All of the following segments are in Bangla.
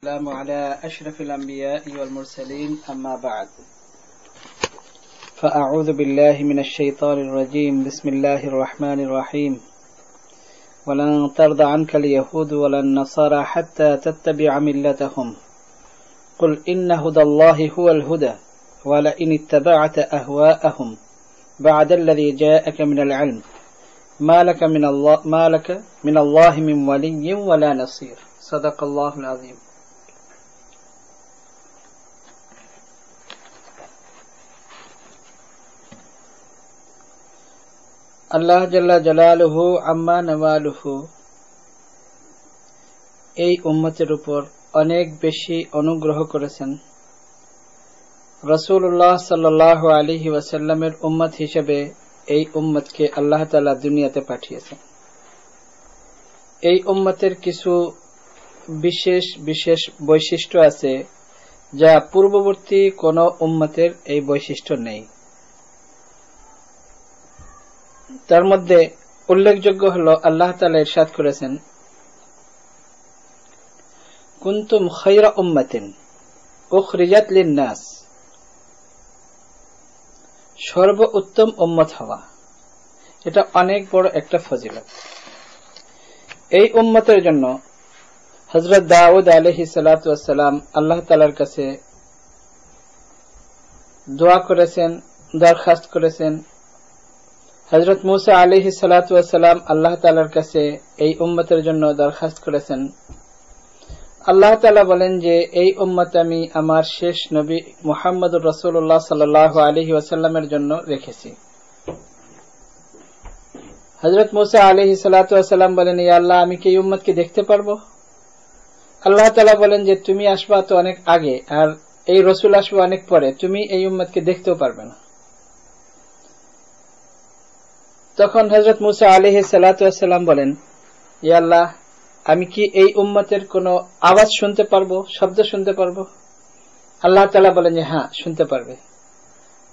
السلام على أشرف الأنبياء والمرسلين أما بعد فأعوذ بالله من الشيطان الرجيم بسم الله الرحمن الرحيم ولن ترضى عنك اليهود ولا النصارى حتى تتبع ملتهم قل إن هدى الله هو الهدى ولئن اتبعت أهواءهم بعد الذي جاءك من العلم ما لك من الله من ولي ولا نصير صدق الله العظيم আল্লাহ জাল্লা জালালুহু আম্মা নওয়ালুহু এই উম্মতের উপর অনেক বেশি অনুগ্রহ করেছেন। রাসূলুল্লাহ সাল্লাল্লাহু আলাইহি ওয়াসাল্লামের উম্মত হিসেবে এই উম্মতকে আল্লাহ তাআলা দুনিয়াতে পাঠিয়েছেন। এই উম্মতের কিছু বিশেষ বিশেষ বৈশিষ্ট্য আছে যা পূর্ববর্তী কোন উম্মতের এই বৈশিষ্ট্য নেই। তার মধ্যে উল্লেখযোগ্য হলো আল্লাহ তাআলা ইরশাদ করেছেন, কুনতুম খায়রা উম্মাতিন উখরিজাত লিন-নাস, সর্বোত্তম উম্মত হওয়া এটা অনেক বড় একটা ফজিলত। এই উম্মতের জন্য হযরত দাউদ আলাইহিস সালাতু ওয়াস সালাম আল্লাহ তাআলার কাছে দোয়া করেছেন, দরখাস্ত করেছেন। হযরত মূসা আলাইহিস সালাতু ওয়াস সালাম আল্লাহ তাআলার কাছে এই উম্মতের জন্য দরখাস্ত করেছেন। আল্লাহ তাআলা বলেন যে এই উম্মত আমি আমার শেষ নবী মুহাম্মদুর রাসূলুল্লাহ সাল্লাল্লাহু আলাইহি ওয়াসাল্লামের জন্য রেখেছি। হযরত মূসা আলাইহিস সালাতু ওয়াস সালাম বলেন, ইয়া আল্লাহ, আমি কি এই উম্মতকে দেখতে পারবো? আল্লাহ তাআলা বলেন যে তুমি আসবা তো অনেক আগে, আর এই রাসূল আসবে অনেক পরে, তুমি এই উম্মতকে দেখতেও পারবে না। তখন হযরত মূসা আলাইহিস সালাতু ওয়াস সালাম বলেন, ইয়া আল্লাহ, আমি কি এই উম্মতের কোনো আওয়াজ শুনতে পারবো, শব্দ শুনতে পারবো? আল্লাহ তাআলা বলেন যে হ্যাঁ, শুনতে পারবে।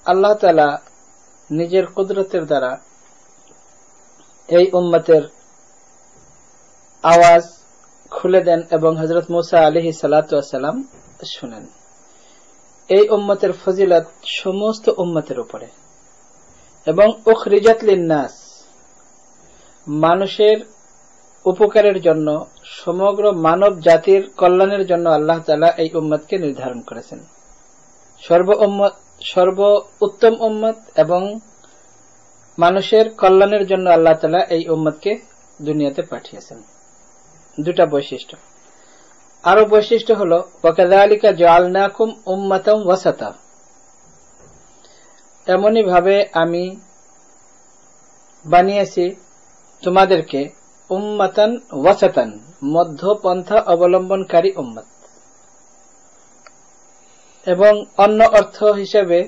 আল্লাহ তাআলা নিজের কুদরতের দ্বারা এই উম্মতের আওয়াজ খুলে দেন এবং হযরত মূসা আলাইহিস সালাতু ওয়াস সালাম শুনেন। এই উম্মতের ফজিলত সমস্ত উম্মতের উপরে। এবং উখরিজাত লিন-নাস, মানুষের উপকারের জন্য, সমগ্র মানব জাতির কল্যাণের জন্য আল্লাহ তাআলা এই উম্মতকে নির্ধারণ করেছেন। সর্বোত্তম উম্মত এবং মানুষের কল্যাণের জন্য আল্লাহ তাআলা এই উম্মতকে দুনিয়াতে পাঠিয়েছেন। দুটা বৈশিষ্ট্য। আরো বৈশিষ্ট্য হলো ওয়াকাযালিকা জাআলনাকুম উম্মাতাম ওয়াসাতা, এমনি ভাবে আমি বানিয়েছি তোমাদেরকে উম্মাতান ওয়াসাতান, মধ্যপন্থা অবলম্বনকারী উম্মত। এবং অন্য অর্থ হিসেবে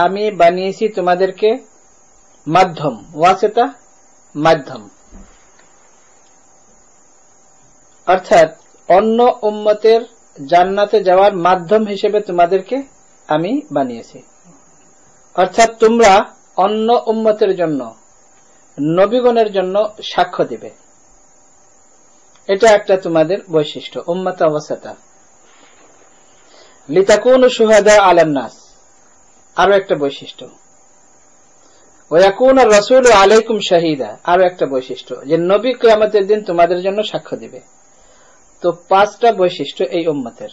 আমি বানিয়েছি তোমাদেরকে মাধ্যম, ওয়াসাতা মাধ্যম, অর্থাৎ অন্য উম্মতের জান্নাতে যাওয়ার মাধ্যম হিসেবে তোমাদেরকে আমি বানিয়েছি। অর্থাৎ তোমরা অন্য উম্মতের জন্য, নবীগণের জন্য সাক্ষ্য দিবে। এটা একটা তোমাদের বৈশিষ্ট্য, উম্মাতা ওয়াসাতা। লিতাকুনু শুহাদা আলান নাস, আরো একটা বৈশিষ্ট্য। ওয়া ইয়াকুনা রাসূলু আলাইকুম শাহীদা, আরো একটা বৈশিষ্ট্য, যে নবী কিয়ামতের দিন তোমাদের জন্য সাক্ষ্য দিবে। তো পাঁচটা বৈশিষ্ট্য এই উম্মতের।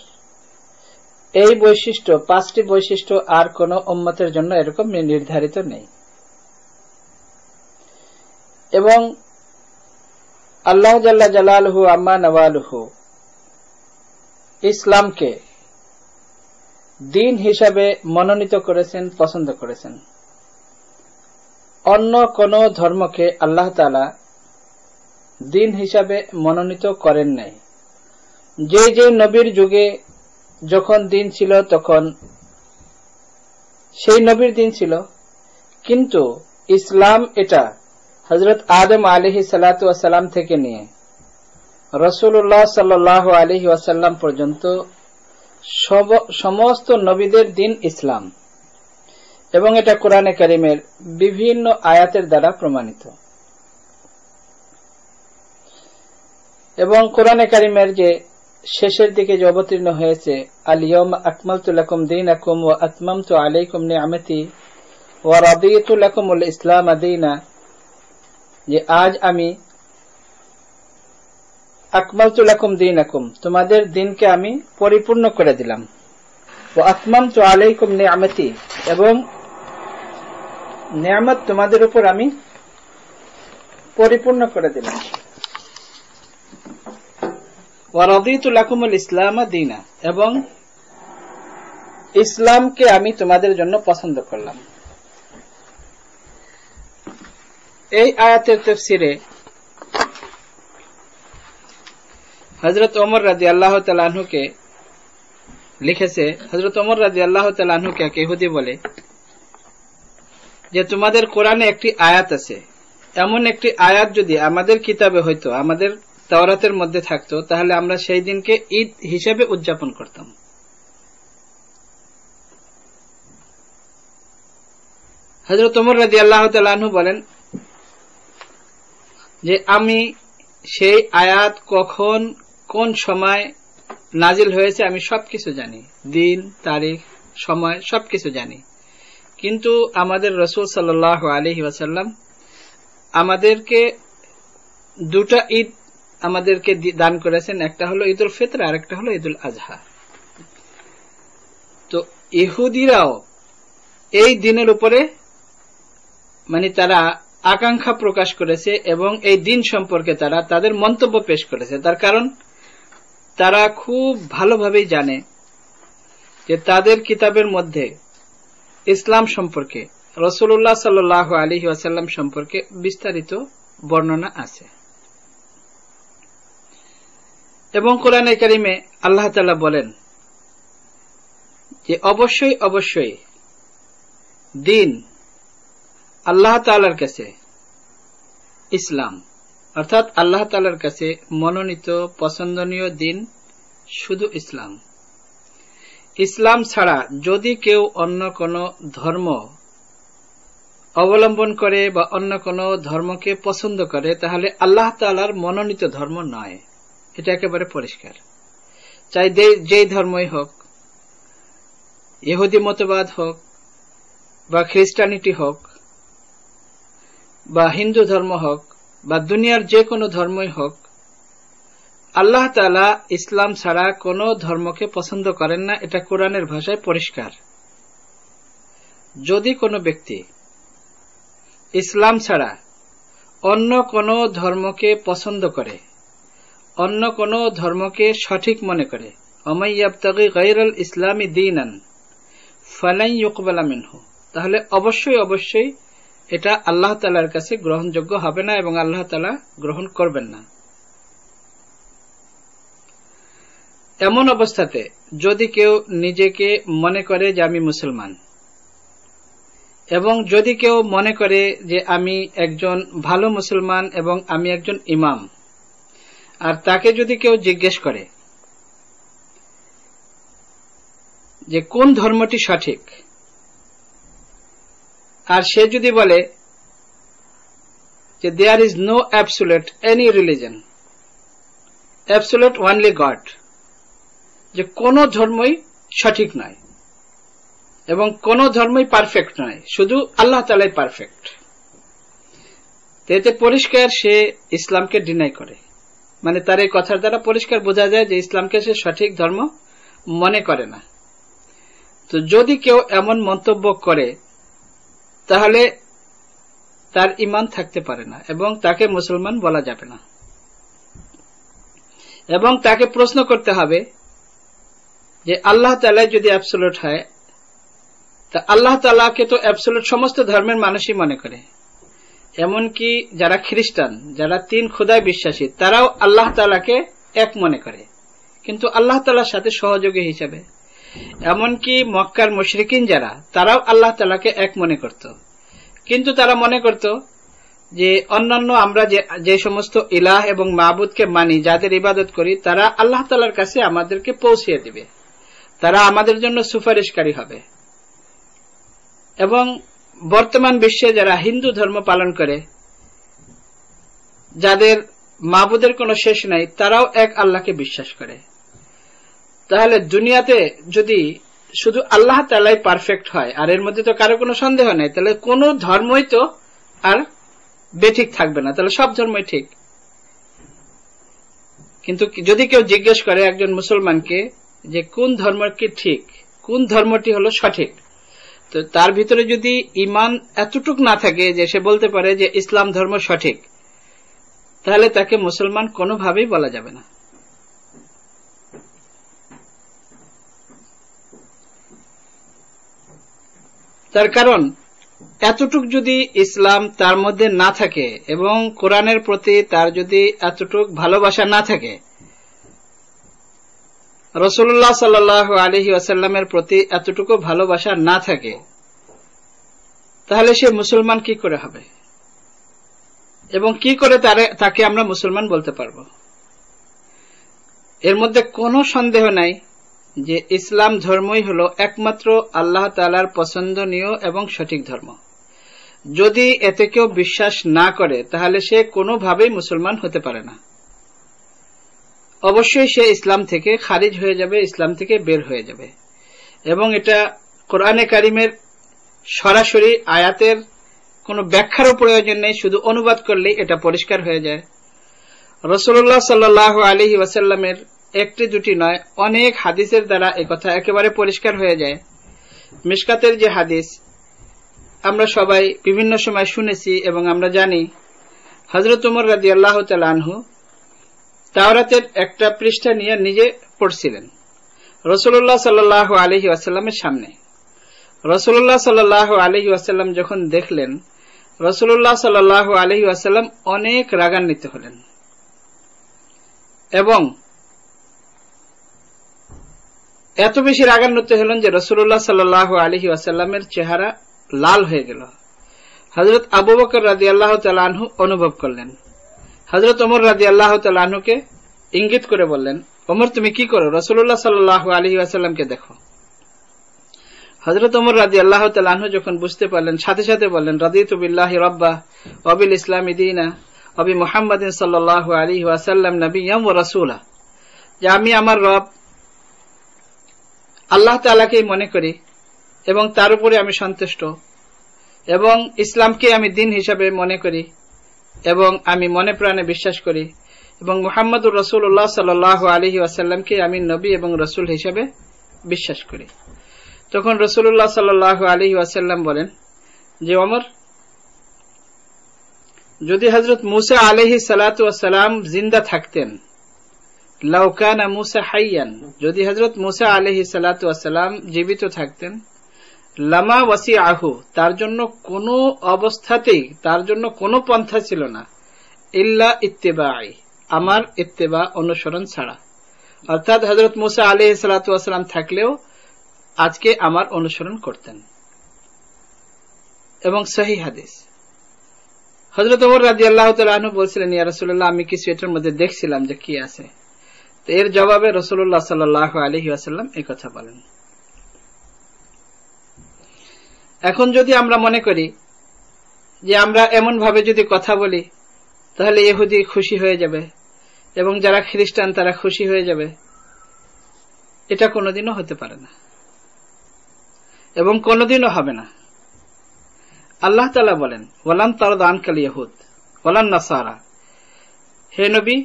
এই বৈশিষ্ট্য, পাঁচটি বৈশিষ্ট্য আর কোন উম্মতের জন্য এরকম নির্ধারিত নেই। এবং আল্লাহ জাল্লা জালালুহু আম্মা নওয়ালুহু ইসলামকে দ্বীন হিসাবে মনোনীত করেছেন, পছন্দ করেছেন। অন্য কোন ধর্মকে আল্লাহ তাআলা দ্বীন হিসাবে মনোনীত করেন নাই। যে যে নবীর যুগে যখন দিন ছিল তখন সেই নবীর দিন ছিল, কিন্তু ইসলাম এটা হযরত আদম আলাইহিস সালাতু ওয়াস সালাম থেকে নিয়ে রাসূলুল্লাহ সাল্লাল্লাহু আলাইহি ওয়াসাল্লাম পর্যন্ত সমস্ত নবীদের দিন ইসলাম। এবং এটা কোরআনে কারীমের বিভিন্ন আয়াতের দ্বারা প্রমাণিত। এবং কোরআনে কারীমের যে শেষের দিকে যে অবতীর্ণ হয়েছে, আল ইয়াউমা আকমালতু লাকুম দীনাকুম ওয়া আতমামতু আলাইকুম নি'মাতি ওয়া রাদিতু লাকুমুল ইসলাম দীনা, যে আজ আমি আকমালতু লাকুম দীনাকুম, তোমাদের দিনকে আমি পরিপূর্ণ করে দিলাম, ওয়া আতমামতু আলাইকুম নি'মাতি, এবং নিয়ামত তোমাদের উপর আমি পরিপূর্ণ করে দিলাম, ওয়া রাদিতু লাকুমুল ইসলাম দীনা, এবং ইসলামকে আমি তোমাদের জন্য পছন্দ করলাম। এই আয়াতের তাফসীরে হযরত ওমর রাদিয়াল্লাহু তাআলা আনহুকে লিখেছে, হযরত ওমর রাদিয়াল্লাহু তাআলা আনহুকে এক ইহুদি বলে যে তোমাদের কোরআনে একটি আয়াত আছে, এমন একটি আয়াত যদি আমাদের কিতাবে হইতো, আমাদের তাওরাতের মধ্যে থাকতো, তাহলে আমরা সেই দিনকে ঈদ হিসেবে উদযাপন করতাম। হযরত ওমর রাদিয়াল্লাহু তাআলা আনহু বলেন যে আমি সেই আয়াত কখন কোন সময় নাজিল হয়েছে আমি সবকিছু জানি, দিন তারিখ সময় সবকিছু জানি, কিন্তু আমাদের রাসূল সাল্লাল্লাহু আলাইহি ওয়াসাল্লাম আমাদেরকে দুটা ঈদ আমাদেরকে দান করেছেন, একটা হলো ঈদুল ফিতর আর একটা হলো ঈদুল আজহা। তো ইহুদিরাও এই দিনের উপরে মানে তারা আকাঙ্ক্ষা প্রকাশ করেছে এবং এই দিন সম্পর্কে তারা তাদের মন্তব্য পেশ করেছে। তার কারণ তারা খুব ভালোভাবেই জানে যে তাদের কিতাবের মধ্যে ইসলাম সম্পর্কে, রাসূলুল্লাহ সাল্লাল্লাহু আলাইহি ওয়াসাল্লাম সম্পর্কে বিস্তারিত বর্ণনা আছে। এবং কোরআনে কারিমে আল্লাহ তাআলা বলেন যে অবশ্যই অবশ্যই দিন আল্লাহ তাআলার কাছে ইসলাম, অর্থাৎ আল্লাহ তাআলার কাছে মনোনীত পছন্দনীয় দিন শুধু ইসলাম। ইসলাম ছাড়া যদি কেউ অন্য কোনো ধর্ম অবলম্বন করে বা অন্য কোনো ধর্মকে পছন্দ করে, তাহলে আল্লাহ তাআলার মনোনীত ধর্ম নয়, এটা একেবারে পরিষ্কার। চাই যেই ধর্মই হোক, ইহুদি মতবাদ হোক বা খ্রিস্টানিটি হোক বা হিন্দু ধর্ম হোক বা দুনিয়ার যে কোনো ধর্মই হোক, আল্লাহ তাআলা ইসলাম ছাড়া কোনো ধর্মকে পছন্দ করেন না, এটা কোরআনের ভাষায় পরিষ্কার। যদি কোনো ব্যক্তি ইসলাম ছাড়া অন্য কোনো ধর্মকে পছন্দ করে, অন্য কোনো ধর্মকে সঠিক মনে করে, ওমাই ইয়াবতাগি গায়রাল ইসলামি দীনান ফালান ইউকবালা মিনহু, তাহলে অবশ্যই অবশ্যই এটা আল্লাহ তাআলার কাছে গ্রহণযোগ্য হবে না এবং আল্লাহ তাআলা গ্রহণ করবেন না। এমন অবস্থাতে যদি কেউ নিজেকে মনে করে যে আমি মুসলমান, এবং যদি কেউ মনে করে যে আমি একজন ভালো মুসলমান এবং আমি একজন ইমাম, আর তাকে যদি কেউ জিজ্ঞেস করে যে কোন ধর্মটি সঠিক, আর সে যদি বলে যে there is no absolute any religion, absolute only god, যে কোন ধর্মই সঠিক নয় এবং কোন ধর্মই পারফেক্ট নয়, শুধু আল্লাহ তাআলাই পারফেক্ট, এতে পরিষ্কার সে ইসলামকে ডিনাই করে। মানে তার এই কথার দ্বারা পরিষ্কার বোঝা যায় যে ইসলামকে সে সঠিক ধর্ম মনে করে না। তো যদি কেউ এমন মন্তব্য করে তাহলে তার ঈমান থাকতে পারে না এবং তাকে মুসলমান বলা যাবে না, এবং তাকে প্রশ্ন করতে হবে যে আল্লাহ তাআলা যদি অ্যাবসোলিউট হয়, তা আল্লাহ তাআলাকে তো অ্যাবসোলিউট সমস্ত ধর্মের মানুষই মনে করে, এমনকি যারা খ্রিস্টান, যারা তিন খোদায় বিশ্বাসী, তারাও আল্লাহ তাআলাকে এক মনে করে, কিন্তু আল্লাহ তাআলার সাথে সহযোগী হিসেবে। এমনকি মক্কার মুশরিকিন যারা, তারাও আল্লাহ তাআলাকে এক মনে করত, কিন্তু তারা মনে করত যে অন্যান্য আমরা যে সমস্ত ইলাহ এবং মাবুদকে মানি, যাদের ইবাদত করি, তারা আল্লাহ তাআলার কাছে আমাদেরকে পৌঁছিয়ে দিবে, তারা আমাদের জন্য সুপারিশকারী হবে। এবং বর্তমান বিশ্বে যারা হিন্দু ধর্ম পালন করে, যাদের মাবুদের কোনো শেষ নাই, তারাও এক আল্লাহকে বিশ্বাস করে। তাহলে দুনিয়াতে যদি শুধু আল্লাহ তাআলাই পারফেক্ট হয়, আর এর মধ্যে তো কারো কোনো সন্দেহ নেই, তাহলে কোন ধর্মই তো আর বেঠিক থাকবে না, তাহলে সব ধর্মই ঠিক। কিন্তু যদি কেউ জিজ্ঞেস করে একজন মুসলমানকে যে কোন ধর্ম কি ঠিক, কোন ধর্মটি হলো সঠিক, তো তার ভিতরে যদি ঈমান এতটুক না থাকে যে সে বলতে পারে যে ইসলাম ধর্ম সঠিক, তাহলে তাকে মুসলমান কোনোভাবেই বলা যাবে না। তার কারণ এতটুক যদি ইসলাম তার মধ্যে না থাকে এবং কোরআনের প্রতি তার যদি এতটুক ভালোবাসা না থাকে, রাসূলুল্লাহ সাল্লাল্লাহু আলাইহি ওয়াসাল্লামের প্রতি এতটুকু ভালোবাসা না থাকে, তাহলে সে মুসলমান কি করে হবে এবং কি করে তাকে আমরা মুসলমান বলতে পারবো? এর মধ্যে কোনো সন্দেহ নাই যে ইসলাম ধর্মই হলো একমাত্র আল্লাহ তাআলার পছন্দনীয় এবং সঠিক ধর্ম। যদি এতে কেউ বিশ্বাস না করে, তাহলে সে কোনোভাবেই মুসলমান হতে পারে না। অবশ্যই সে ইসলাম থেকে খারিজ হয়ে যাবে, ইসলাম থেকে বের হয়ে যাবে। এবং এটা কোরআনে কারিমের সরাসরি আয়াতের কোনো ব্যাখ্যারও প্রয়োজন নেই, শুধু অনুবাদ করলেই এটা পরিষ্কার হয়ে যায়। রাসূলুল্লাহ সাল্লাল্লাহু আলাইহি ওয়াসাল্লামের একটি দুটি নয়, অনেক হাদিসের দ্বারা একথা একেবারে পরিষ্কার হয়ে যায়। মিশকাতের যে হাদিস আমরা সবাই বিভিন্ন সময় শুনেছি এবং আমরা জানি, হযরত ওমর রাদিয়াল্লাহু তাআলা আনহু তাওরাতের একটা পৃষ্ঠা নিয়ে নিজে পড়ছিলেন রাসূলুল্লাহ সাল্লাল্লাহু আলাইহি ওয়াসাল্লামের সামনে। রাসূলুল্লাহ সাল্লাল্লাহু আলাইহি ওয়াসাল্লাম যখন দেখলেন, রাসূলুল্লাহ সাল্লাল্লাহু আলাইহি ওয়াসাল্লাম অনেক রাগান্বিত হলেন এবং এত বেশি রাগান্বিত হলেন যে রাসূলুল্লাহ সাল্লাল্লাহু আলাইহি ওয়াসাল্লামের চেহারা লাল হয়ে গেল। হযরত আবু বকর রাদিয়াল্লাহু তাআলা আনহু অনুভব করলেন। হযরত ওমর রাদিয়াল্লাহু তাআলা আনহুকে ইঙ্গিত করে বললেন, ওমর তুমি কি করো? রাসূলুল্লাহ সাল্লাল্লাহু আলাইহি ওয়াসাল্লামকে দেখো। হযরত ওমর রাদিয়াল্লাহু তাআলা আনহু যখন বুঝতে পারলেন, সাথে সাথে বললেন, রাদিতু বিল্লাহি রাব্বা ওয়া বিল ইসলামি দীনা ওয়া বি মুহাম্মাদিন সাল্লাল্লাহু আলাইহি ওয়াসাল্লাম নাবিয়্যান ওয়া রাসূলা, যে আমি আমার রব আল্লাহ তাআলাকেই মনে করি এবং তার উপরে আমি সন্তুষ্ট, এবং ইসলামকে আমি দিন হিসাবে মনে করি এবং আমি মনে প্রাণে বিশ্বাস করি, এবং মুহাম্মদুর রাসূলুল্লাহ সাল্লাল্লাহু আলাইহি ওয়াসাল্লামকে আমি নবী এবং রাসূল হিসাবে বিশ্বাস করি। তখন রাসূলুল্লাহ সাল্লাল্লাহু আলাইহি ওয়াসাল্লাম বলেন যে ওমর, যদি হযরত মূসা আলাইহিস সালাতু ওয়াস সালাম জিন্দা থাকতেন, লাউ কানা মূসা হাইয়ান, যদি হযরত মূসা আলাইহিস সালাতু ওয়াস সালাম জীবিত থাকতেন, লামা ওয়াসিআহু, তার জন্য কোনো অবস্থাতেই তার জন্য কোনো পন্থা ছিল না, ইল্লা ইত্তিবাই, আমার ইত্তিবা অনুসরণ ছাড়া। অর্থাৎ হযরত মূসা আলাইহিস সালাতু ওয়াস সালাম থাকলেও আজকে আমার অনুসরণ করতেন। এবং সহিহ হাদিস, হযরত ওমর রাদিয়াল্লাহু তাআলা আনহু বলছিলেন, ইয়া রাসূলুল্লাহ, আমি কিছু এটার মধ্যে দেখছিলাম যে কি আছে। তো এর জবাবে রাসূলুল্লাহ সাল্লাল্লাহু আলাইহি ওয়াসাল্লাম এই কথা বলেন। এখন যদি আমরা মনে করি যে আমরা এমন ভাবে যদি কথা বলি তাহলে ইহুদি খুশি হয়ে যাবে এবং যারা খ্রিস্টান তারা খুশি হয়ে যাবে, এটা কোনোদিনও হতে পারে না এবং কোনোদিনও হবে না। আল্লাহ তাআলা বলেন, ওয়ালান তারদা আনকাল ইয়াহুদ ওয়ালান নাসারা, হে নবী,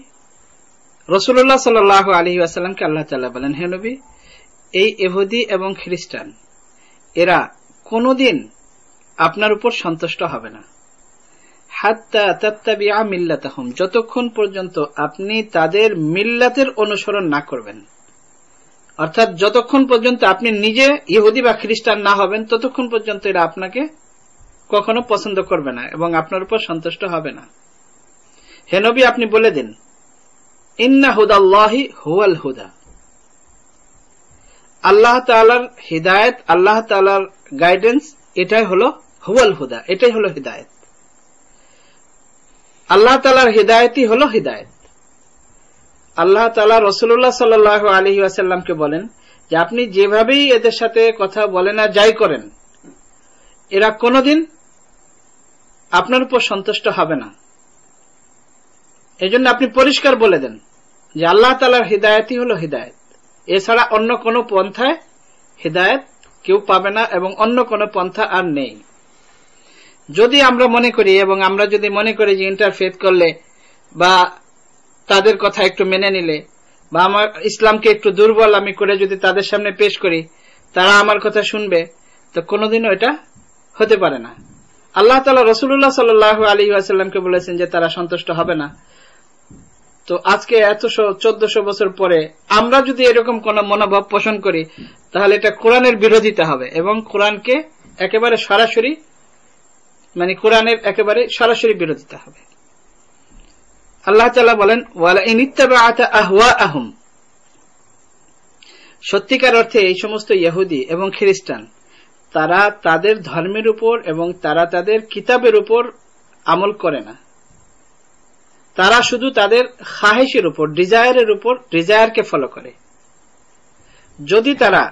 রাসূলুল্লাহ সাল্লাল্লাহু আলাইহি ওয়াসাল্লামকে আল্লাহ তাআলা বলেন, হে নবী, এই ইহুদি এবং খ্রিস্টান এরা কোনদিন আপনার উপর সন্তুষ্ট হবে না, হাত্তা তাত্তাবিআ মিল্লাতাহুম, যতক্ষণ পর্যন্ত আপনি তাদের মিল্লাতের অনুসরণ না করবেন। অর্থাৎ যতক্ষণ পর্যন্ত আপনি নিজে ইহুদি বা খ্রিস্টান না হবেন, ততক্ষণ পর্যন্ত এরা আপনাকে কখনো পছন্দ করবে না এবং আপনার উপর সন্তুষ্ট হবে না। হে নবী, আপনি বলে দিন, ইন্না হুদাল্লাহি হুয়াল হুদা, আল্লাহ তাআলার হিদায়াত, আল্লাহ তাআলার গাইডেন্স, এটাই হলো হুয়াল হুদা, এটাই হলো হিদায়াত। আল্লাহ তাআলার হিদায়াতই হলো হিদায়াত। আল্লাহ তাআলা রাসূলুল্লাহ সাল্লাল্লাহু আলাইহি ওয়াসাল্লামকে বলেন যে আপনি যেভাবেই এদের সাথে কথা বলেন আর যাই করেন, এরা কোনোদিন আপনার উপর সন্তুষ্ট হবে না। এজন্য আপনি পরিষ্কার বলে দেন যে আল্লাহ তাআলার হিদায়াতই হলো হিদায়াত এছাড়া অন্য কোনো পন্থায় হিদায়াত কেউ পাবে না এবং অন্য কোনো পন্থা আর নেই। যদি আমরা মনে করি এবং আমরা যদি মনে করি যে ইন্টারফেথ করলে বা তাদের কথা একটু মেনে নিলে বা আমার ইসলামকে একটু দুর্বল আমি করে যদি তাদের সামনে পেশ করি তারা আমার কথা শুনবে, তো কোনোদিনও এটা হতে পারে না। আল্লাহ তাআলা রাসূলুল্লাহ সাল্লাল্লাহু আলাইহি ওয়াসাল্লামকে বলেছেন যে তারা সন্তুষ্ট হবে না। তো আজকে 1400 বছর পরে আমরা যদি এরকম কোন মনোভাব পোষণ করি তাহলে এটা কোরআনের বিরোধিতা হবে এবং কোরআনকে একেবারে সরাসরি কোরআনের একেবারে সরাসরি বিরোধিতা হবে। আল্লাহ তাআলা বলেন ওয়ালা ইন ইত্তাবা'তা আহওয়াআহুম, সত্যিকার অর্থে এই সমস্ত ইহুদি এবং খ্রিস্টান তারা তাদের ধর্মের উপর এবং তারা তাদের কিতাবের উপর আমল করে না, তারা শুধু তাদের খাহেশের উপর ডিজায়ারকে ফলো করে। যদি তারা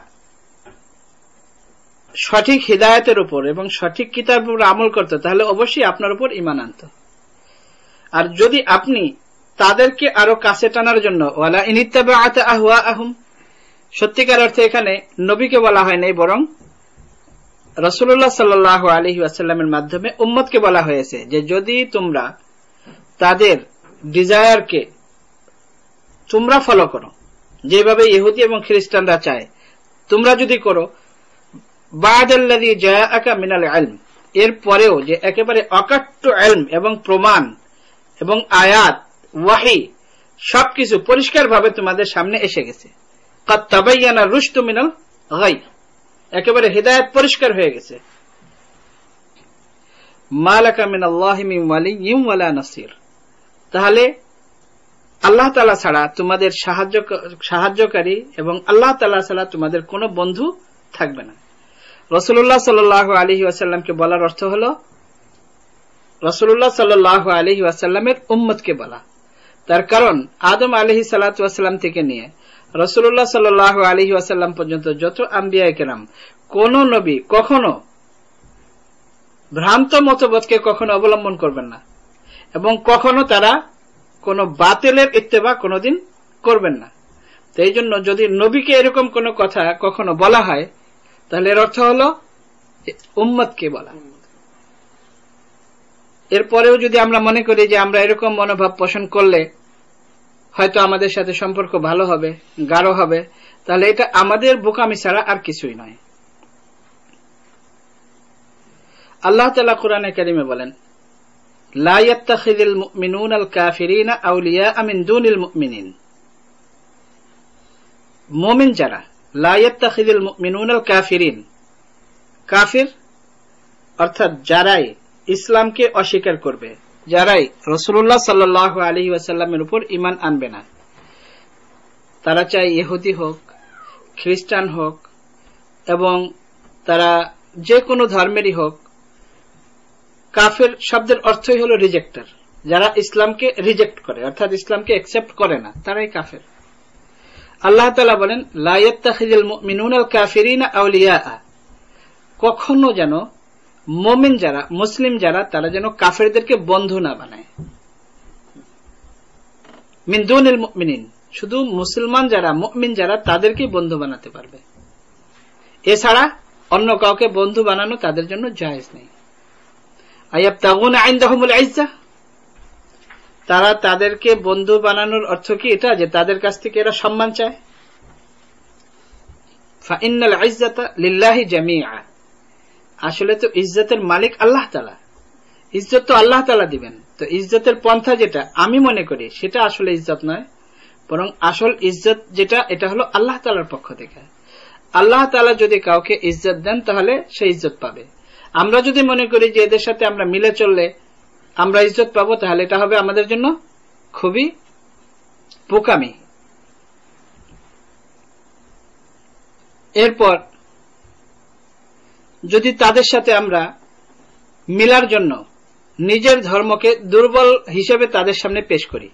সঠিক হিদায়াতের উপর এবং সঠিক কিতাবের উপর আমল করত তাহলে অবশ্যই আপনার উপর ঈমান আনত। আর যদি আপনি তাদেরকে আরো কাছে টানার জন্য ওয়ালা ইন ইত্তাবা'তা আহওয়াআহুম, সত্যিকার অর্থে এখানে নবীকে বলা হয় নাই বরং রাসূলুল্লাহ সাল্লাল্লাহু আলাইহি ওয়াসাল্লামের মাধ্যমে উম্মতকে বলা হয়েছে যে যদি তোমরা তাদের ডিজায়ারকে তোমরা ফলো করো যেভাবে ইহুদি এবং খ্রিস্টানরা চায়, তোমরা যদি করো বা'দাল্লাযী জাআকা মিনাল ইলম, এর পরেও যে একেবারে অকাট্য ইলম এবং প্রমাণ এবং আয়াত ওয়াহি সবকিছু পরিষ্কারভাবে তোমাদের সামনে এসে গেছে, ক্বাদ তাবায়্যানা রুশদু মিনাল গাই, একেবারে হিদায়াত পরিষ্কার হয়ে গেছে, মালাকা মিনাল্লাহি মিন ওয়ালিয়্যিন ওয়ালা নাসির, তাহলে আল্লাহ তাআলা ছাড়া তোমাদের সাহায্যকারী এবং আল্লাহ তাআলা ছাড়া তোমাদের কোনো বন্ধু থাকবে না। রাসূলুল্লাহ সাল্লাল্লাহু আলাইহি ওয়াসাল্লামকে বলার অর্থ হলো রাসূলুল্লাহ সাল্লাল্লাহু আলাইহি ওয়াসাল্লামের উম্মতকে বলা। তার কারণ আদম আলাইহিস সালাতু ওয়াসসালাম থেকে নিয়ে রাসূলুল্লাহ সাল্লাল্লাহু আলাইহি ওয়াসাল্লাম পর্যন্ত যত আম্বিয়া কেরাম কোন নবী কখনো ভ্রান্ত মতবাদকে কখনো অবলম্বন করবেন না এবং কখনো তারা কোন বাতিলের ইত্তেবা কোনোদিন করবেন না। তো এই জন্য যদি নবীকে এরকম কোন কথা কখনো বলা হয় তাহলে এর অর্থ হলো উম্মতকে বলা। এরপরেও যদি আমরা মনে করি যে আমরা এরকম মনোভাব পোষণ করলে হয়তো আমাদের সাথে সম্পর্ক ভালো হবে, গাঢ় হবে, তাহলে এটা আমাদের বোকামি ছাড়া আর কিছুই নয়। আল্লাহ তাআলা কোরআনে কারিমে বলেন লা ইয়াত্তাখিযুল মুমিনুনাল কাফিরিনা আউলিয়া মিন দুনিল মুমিনিন, মুমিন যারা, লা ইয়াত্তাখিযুল মুমিনুনাল কাফিরিন, কাফির অর্থাৎ যারাই ইসলামকে অস্বীকার করবে, যারাই রাসূলুল্লাহ সাল্লাল্লাহু আলাইহি ওয়াসাল্লামের উপর ঈমান আনবে না, তারা চাই ইহুদি হোক, খ্রিস্টান হোক এবং তারা যে কোনো ধর্মেরই হোক, কাফের শব্দের অর্থই হলো রিজেক্টর, যারা ইসলামকে রিজেক্ট করে অর্থাৎ ইসলামকে অ্যাকসেপ্ট করে না, তারাই কাফের। আল্লাহ তাআলা বলেন লা ইয়াত্তাখিযুল মুমিনুনাল কাফিরিনা আউলিয়া, কখনো যেন মুমিন যারা, মুসলিম যারা, তারা যেন কাফেরদেরকে বন্ধু না বানায়। মিন দুনিল মুমিনিন, শুধু মুসলমান যারা, মুমিন যারা, তাদেরকে বন্ধু বানাতে পারবে, এছাড়া অন্য কাউকে বন্ধু বানানো তাদের জন্য জায়েজ নেই। আয়াবতাগুনা ইনদাহুমুল ইজ্জা, তারা তাদেরকে বন্ধু বানানোর অর্থ কি এটা যে তাদের কাছ থেকে এরা সম্মান চায়? ফাইন্নাল ইজ্জাতা লিল্লাহি জামিআ, আসলে তো ইজ্জতের মালিক আল্লাহ তাআলা, ইজ্জত তো আল্লাহ তাআলা দিবেন। তো ইজ্জতের পন্থা যেটা আমি মনে করি সেটা আসলে ইজ্জত নয়, বরং আসল ইজ্জত যেটা এটা হলো আল্লাহ তাআলার পক্ষ থেকে। আল্লাহ তাআলা যদি কাউকে ইজ্জত দেন তাহলে সে ইজ্জত পাবে। আমরা যদি মনে করি যে এদের সাথে আমরা মিলে চললে আমরা ইজ্জত পাবো, তাহলে এটা হবে আমাদের জন্য খুবই বোকামি। এরপর যদি তাদের সাথে আমরা মিলার জন্য নিজের ধর্মকে দুর্বল হিসেবে তাদের সামনে পেশ করি,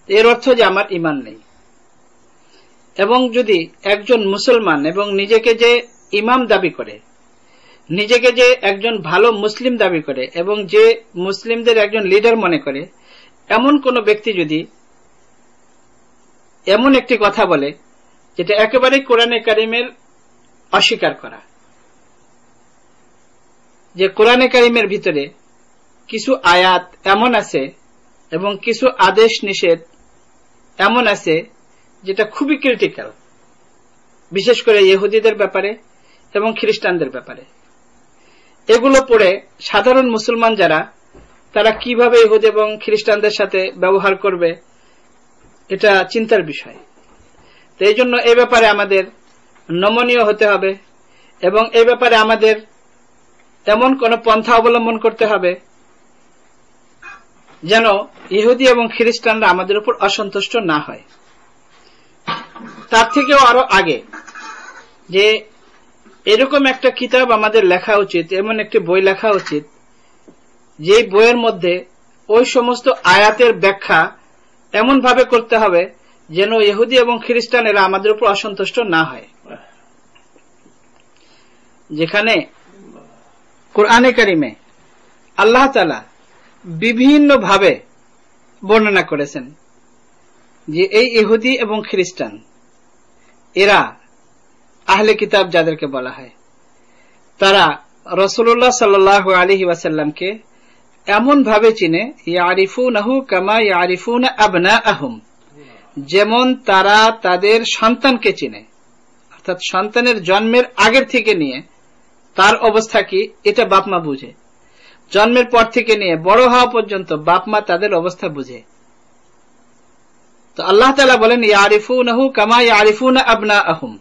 এর অর্থ যে আমার ঈমান নেই। এবং যদি একজন মুসলমান এবং নিজেকে যে ইমাম দাবি করে, নিজেকে যে একজন ভালো মুসলিম দাবি করে এবং যে মুসলিমদের একজন লিডার মনে করে, এমন কোন ব্যক্তি যদি এমন একটি কথা বলে যেটা একেবারে কোরআনে কারিমের অস্বীকার করা, যে কোরআনে কারিমের ভিতরে কিছু আয়াত এমন আছে এবং কিছু আদেশ নিষেধ এমন আছে যেটা খুবই ক্রিটিক্যাল, বিশেষ করে ইহুদিদের ব্যাপারে এবং খ্রিস্টানদের ব্যাপারে। এগুলো পড়ে সাধারণ মুসলমান যারা, তারা কিভাবে ইহুদি এবং খ্রিস্টানদের সাথে ব্যবহার করবে, এটা চিন্তার বিষয়। তো এই জন্য এই ব্যাপারে আমাদের নমনীয় হতে হবে এবং এই ব্যাপারে আমাদের এমন কোন পন্থা অবলম্বন করতে হবে যেন ইহুদি এবং খ্রিস্টানরা আমাদের উপর অসন্তুষ্ট না হয়। তার থেকেও আরো আগে যে এরকম একটা কিতাব আমাদের লেখা উচিত, এমন একটি বই লেখা উচিত যে বইয়ের মধ্যে ওই সমস্ত আয়াতের ব্যাখ্যা এমন ভাবে করতে হবে যেন ইহুদি এবং খ্রিস্টানেরা আমাদের উপর অসন্তুষ্ট না হয়। যেখানে কোরআনে কারিমে আল্লাহ তাআলা বিভিন্ন ভাবে বর্ণনা করেছেন যে এই ইহুদি এবং খ্রিস্টান এরা আহলে কিতাব যাদেরকে বলা হয়, তারা রাসূলুল্লাহ সাল্লাল্লাহু আলাইহি ওয়াসাল্লামকে এমন ভাবে চিনে, ইয়ারিফুনাহু কামা ইয়ারিফুনা আবনাআহুম, যেমন তারা তাদের সন্তানকে চিনে, অর্থাৎ সন্তানের জন্মের আগের থেকে নিয়ে তার অবস্থা কি এটা বাপ মা বুঝে, জন্মের পর থেকে নিয়ে বড় হওয়া পর্যন্ত বাপ মা তাদের অবস্থা বুঝে। তো আল্লাহ তাআলা বলেন ইয়ারিফুনাহু কামা ইয়ারিফুনা আবনাআহুম,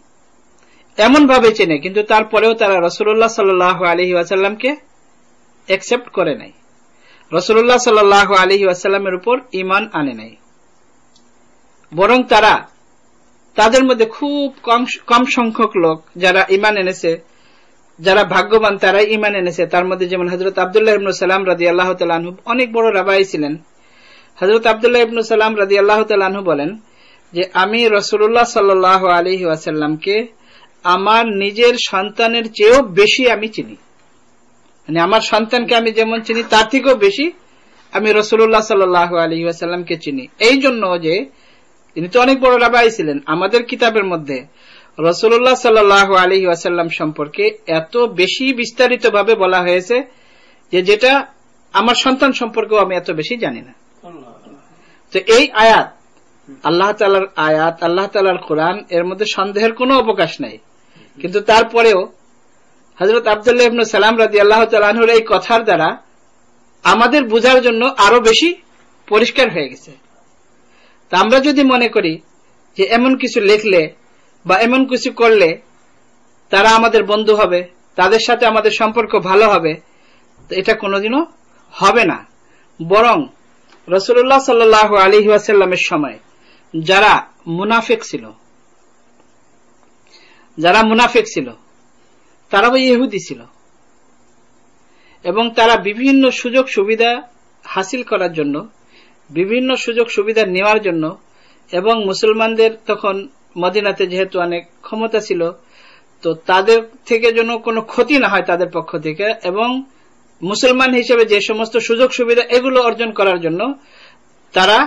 এমন ভাবে চেনে, কিন্তু তারপরেও তারা রাসূলুল্লাহ সাল্লাল্লাহু আলাইহি ওয়াসাল্লামকে অ্যাকসেপ্ট করে নাই, রাসূলুল্লাহ সাল্লাল্লাহু আলাইহি ওয়াসাল্লামের উপর ঈমান আনে নাই। বরং তারা, তাদের মধ্যে খুব কম সংখ্যক লোক যারা ঈমান এনেছে, যারা ভাগ্যবান তারাই ঈমান এনেছে। তার মধ্যে যেমন হযরত আব্দুল্লাহ ইবনে সালাম রাদিয়াল্লাহু তাআলা আনহু অনেক বড় রাবাই ছিলেন। হযরত আব্দুল্লাহ ইবনে সালাম রাদিয়াল্লাহু তাআলা আনহু বলেন যে আমি রাসূলুল্লাহ সাল্লাল্লাহু আলাইহি ওয়াসাল্লামকে আমার নিজের সন্তানের চেয়েও বেশি আমি চিনি, মানে আমার সন্তানকে আমি যেমন চিনি তার থেকেও বেশি আমি রাসূলুল্লাহ সাল্লাল্লাহু আলাইহি ওয়াসাল্লামকে চিনি। এই জন্য যে তিনি তো অনেক বড় রাবাই ছিলেন, আমাদের কিতাবের মধ্যে রাসূলুল্লাহ সাল্লাল্লাহু আলাইহি ওয়াসাল্লাম সম্পর্কে এত বেশি বিস্তারিত ভাবে বলা হয়েছে যে যেটা আমার সন্তান সম্পর্কেও আমি এত বেশি জানি না। তো এই আয়াত আল্লাহ তাআলার আয়াত, আল্লাহ তাআলার কোরআন, এর মধ্যে সন্দেহের কোনো অবকাশ নাই। কিন্তু তারপরেও হযরত আব্দুল্লাহ ইবনে সালাম রাদিয়াল্লাহু তাআলা আনহুর এই কথার দ্বারা আমাদের বোঝার জন্য আরো বেশি পরিষ্কার হয়ে গেছে। তা আমরা যদি মনে করি যে এমন কিছু লিখলে বা এমন কিছু করলে তারা আমাদের বন্ধু হবে, তাদের সাথে আমাদের সম্পর্ক ভালো হবে, তো এটা কোনোদিনও হবে না। বরং রাসূলুল্লাহ সাল্লাল্লাহু আলাইহি ওয়াসাল্লামের সময় যারা মুনাফিক ছিল তারা ওই ইহুদি ছিল এবং তারা বিভিন্ন সুযোগ সুবিধা হাসিল করার জন্য, বিভিন্ন সুযোগ সুবিধা নেওয়ার জন্য এবং মুসলমানদের তখন মদিনাতে যেহেতু অনেক ক্ষমতা ছিল, তো তাদের থেকে যেন কোনো ক্ষতি না হয় তাদের পক্ষ থেকে, এবং মুসলমান হিসেবে যে সমস্ত সুযোগ সুবিধা এগুলো অর্জন করার জন্য তারা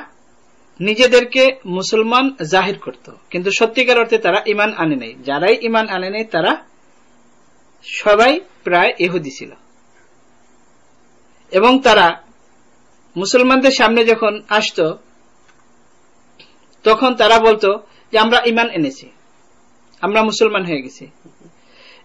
নিজেদেরকে মুসলমান জাহির করত, কিন্তু সত্যিকার অর্থে তারা ঈমান আনে নাই। যারাই ঈমান আনে নাই তারা সবাই প্রায় ইহুদি ছিল এবং তারা মুসলমানদের সামনে যখন আসতো তখন তারা বলতো যে আমরা ঈমান এনেছি, আমরা মুসলমান হয়ে গেছি।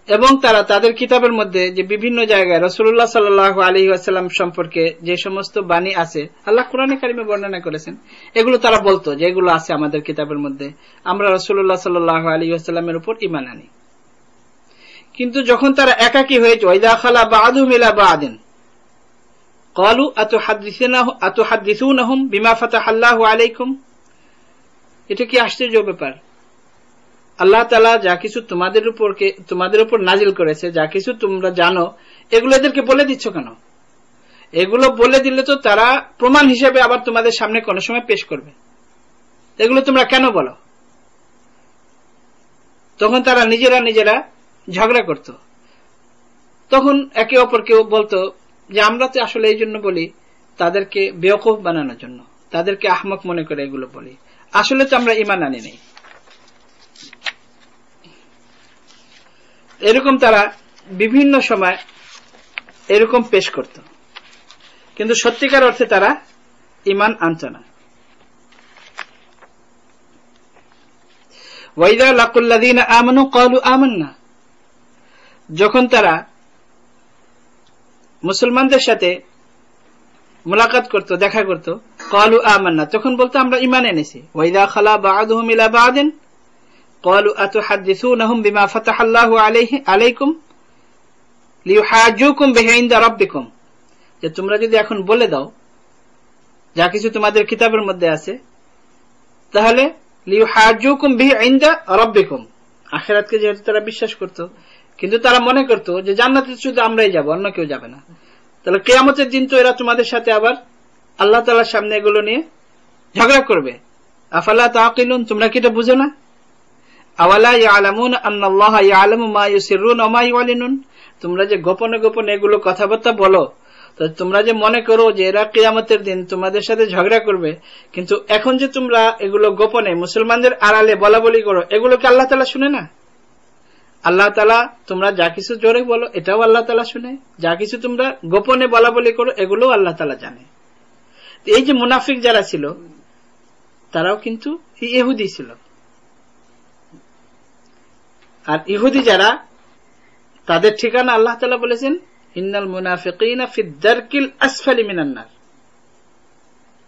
এবং তারা তাদের কিতাবের মধ্যে যে বিভিন্ন জায়গায় রাসূলুল্লাহ সাল্লাল্লাহু আলাইহি ওয়াসাল্লাম সম্পর্কে যে সমস্ত বাণী আছে আল্লাহ কোরআনে কারিমে বর্ণনা করেছেন, এগুলো তারা বলতো যে এগুলো আছে আমাদের কিতাবের মধ্যে, আমরা রাসূলুল্লাহ সাল্লাল্লাহু আলাইহি ওয়াসাল্লামের উপর ঈমান আনি। কিন্তু যখন তারা একাকী হয়েছে, ওয়াইদা খালা বা'দুহুম ইলা বা'দিন ক্বালু আতুহাদ্দিসুনাহুম বিমা ফাতাহাল্লাহু আলাইকুম, এটা কি আশ্চর্য ব্যাপার। আল্লাহ তাআলা যা কিছু তোমাদের উপর নাজিল করেছে, যা কিছু তোমরা জানো, এগুলো এদেরকে বলে দিচ্ছ কেন? এগুলো বলে দিলে তো তারা প্রমাণ হিসেবে আবার তোমাদের সামনে কোনো সময় পেশ করবে, এগুলো তোমরা কেন বলো? তখন তারা নিজেরা ঝগড়া করত। তখন একে অপরকে বলতো যে আমরা তো আসলে এই জন্য বলি তাদেরকে বেওকুফ বানানোর জন্য, তাদেরকে আহমক মনে করে এগুলো বলি, আসলে তো আমরা ঈমান আনি নাই। এরকম তারা বিভিন্ন সময় এরকম পেশ করত, কিন্তু সত্যিকার অর্থে তারা ঈমান আনত না। ওয়াইদা লাকুল্লাযীনা আমানু ক্বালু আমান্না, যখন তারা মুসলমানদের সাথে মুলাকাত করত, দেখা করত, ক্বালু আমান্না, তখন বলতো আমরা ঈমান এনেছি। ওয়াইদা খালা বা'দুহুম ইলা বা'দিন ক্বালু আতুহাদ্দিসুনাহুম বিমা ফাতাহাল্লাহু আলাইকুম লিইউহাজ্জুকুম বিহি ইনদা রাব্বিকুম, যে তোমরা যদি এখন বলে দাও যা কিছু তোমাদের কিতাবের মধ্যে আছে, তাহলে লিইউহাজ্জুকুম বিহি ইনদা রাব্বিকুম, আখিরাতকে যেহেতু তারা বিশ্বাস করত, কিন্তু তারা মনে করত যে জান্নাতে শুধু আমরাই যাব, অন্য কেউ যাবে না, তাহলে কিয়ামতের দিন তো এরা তোমাদের সাথে আবার আল্লাহ তাআলার সামনে এগুলো নিয়ে ঝগড়া করবে। আফালা তাআকিলুন, তোমরা কি এটা বুঝো না? আওয়ালা ইয়ালামুন আন্নাল্লাহা ইয়ালামু মা ইউসিররুন ওয়া মা ইউলিনুন, তোমরা যে গোপনে গোপনে এগুলো কথাবার্তা বলো, তো তোমরা যে মনে করো যে এরা কিয়ামতের দিন তোমাদের সাথে ঝগড়া করবে, কিন্তু এখন যে তোমরা এগুলো গোপনে মুসলমানদের আড়ালে বলা বলি করো, এগুলোকে আল্লাহ তাআলা শুনে না? আল্লাহ তাআলা তোমরা যা কিছু জোরে বলো এটাও আল্লাহ তাআলা শুনে, যা কিছু তোমরা গোপনে বলা বলি করো এগুলো আল্লাহ তাআলা জানে। এই যে মুনাফিক যারা ছিল তারাও কিন্তু ইহুদি ছিল, আর ইহুদি যারা, তাদের ঠিকানা আল্লাহ তাআলা বলেছেন ইন্নাল মুনাফিকিনা ফিদ দারকিল আসফালি মিনান নার,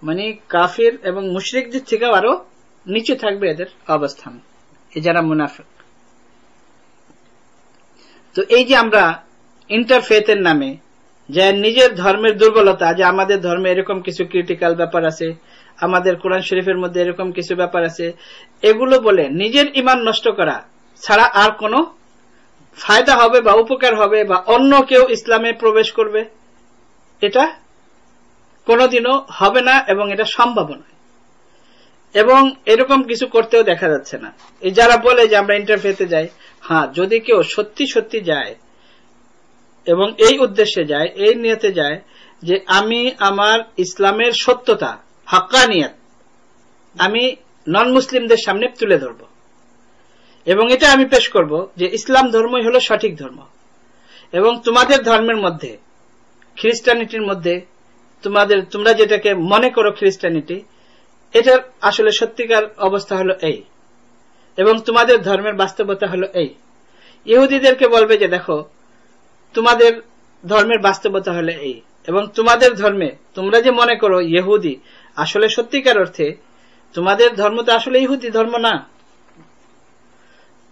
মানে কাফির এবং মুশরিকদের থেকে আরো নিচে থাকবে এদের অবস্থান, এই যারা মুনাফিক। তো এই যে আমরা ইন্টারফেথের নামে যে নিজের ধর্মের দুর্বলতা, যে আমাদের ধর্মে এরকম কিছু ক্রিটিক্যাল ব্যাপার আছে, আমাদের কোরআন শরীফের মধ্যে এরকম কিছু ব্যাপার আছে, এগুলো বলে নিজের ঈমান নষ্ট করা ছাড়া আর কোনো ফায়দা হবে বা উপকার হবে বা অন্য কেউ ইসলামে প্রবেশ করবে, এটা কোনোদিনও হবে না এবং এটা সম্ভব নয়, এবং এরকম কিছু করতেও দেখা যাচ্ছে না। এই যারা বলে যে আমরা ইন্টারফেথে যাই, হ্যাঁ, যদি কেউ সত্যি সত্যি যায় এবং এই উদ্দেশ্যে যায়, এই নিয়তে যায় যে আমি আমার ইসলামের সত্যতা, হাক্কানিয়ত আমি নন মুসলিমদের সামনে তুলে ধরব এবং এটা আমি পেশ করব যে ইসলাম ধর্মই হলো সঠিক ধর্ম, এবং তোমাদের ধর্মের মধ্যে, খ্রিস্টানিটির মধ্যে তোমরা যেটাকে মনে করো খ্রিস্টানিটি, এটার আসলে সত্যিকার অবস্থা হলো এই, এবং তোমাদের ধর্মের বাস্তবতা হলো এই। ইহুদিদেরকে বলবে যে দেখো তোমাদের ধর্মের বাস্তবতা হলো এই, এবং তোমাদের ধর্মে তোমরা যে মনে করো ইহুদি, আসলে সত্যিকার অর্থে তোমাদের ধর্ম তো আসলে ইহুদি ধর্ম না,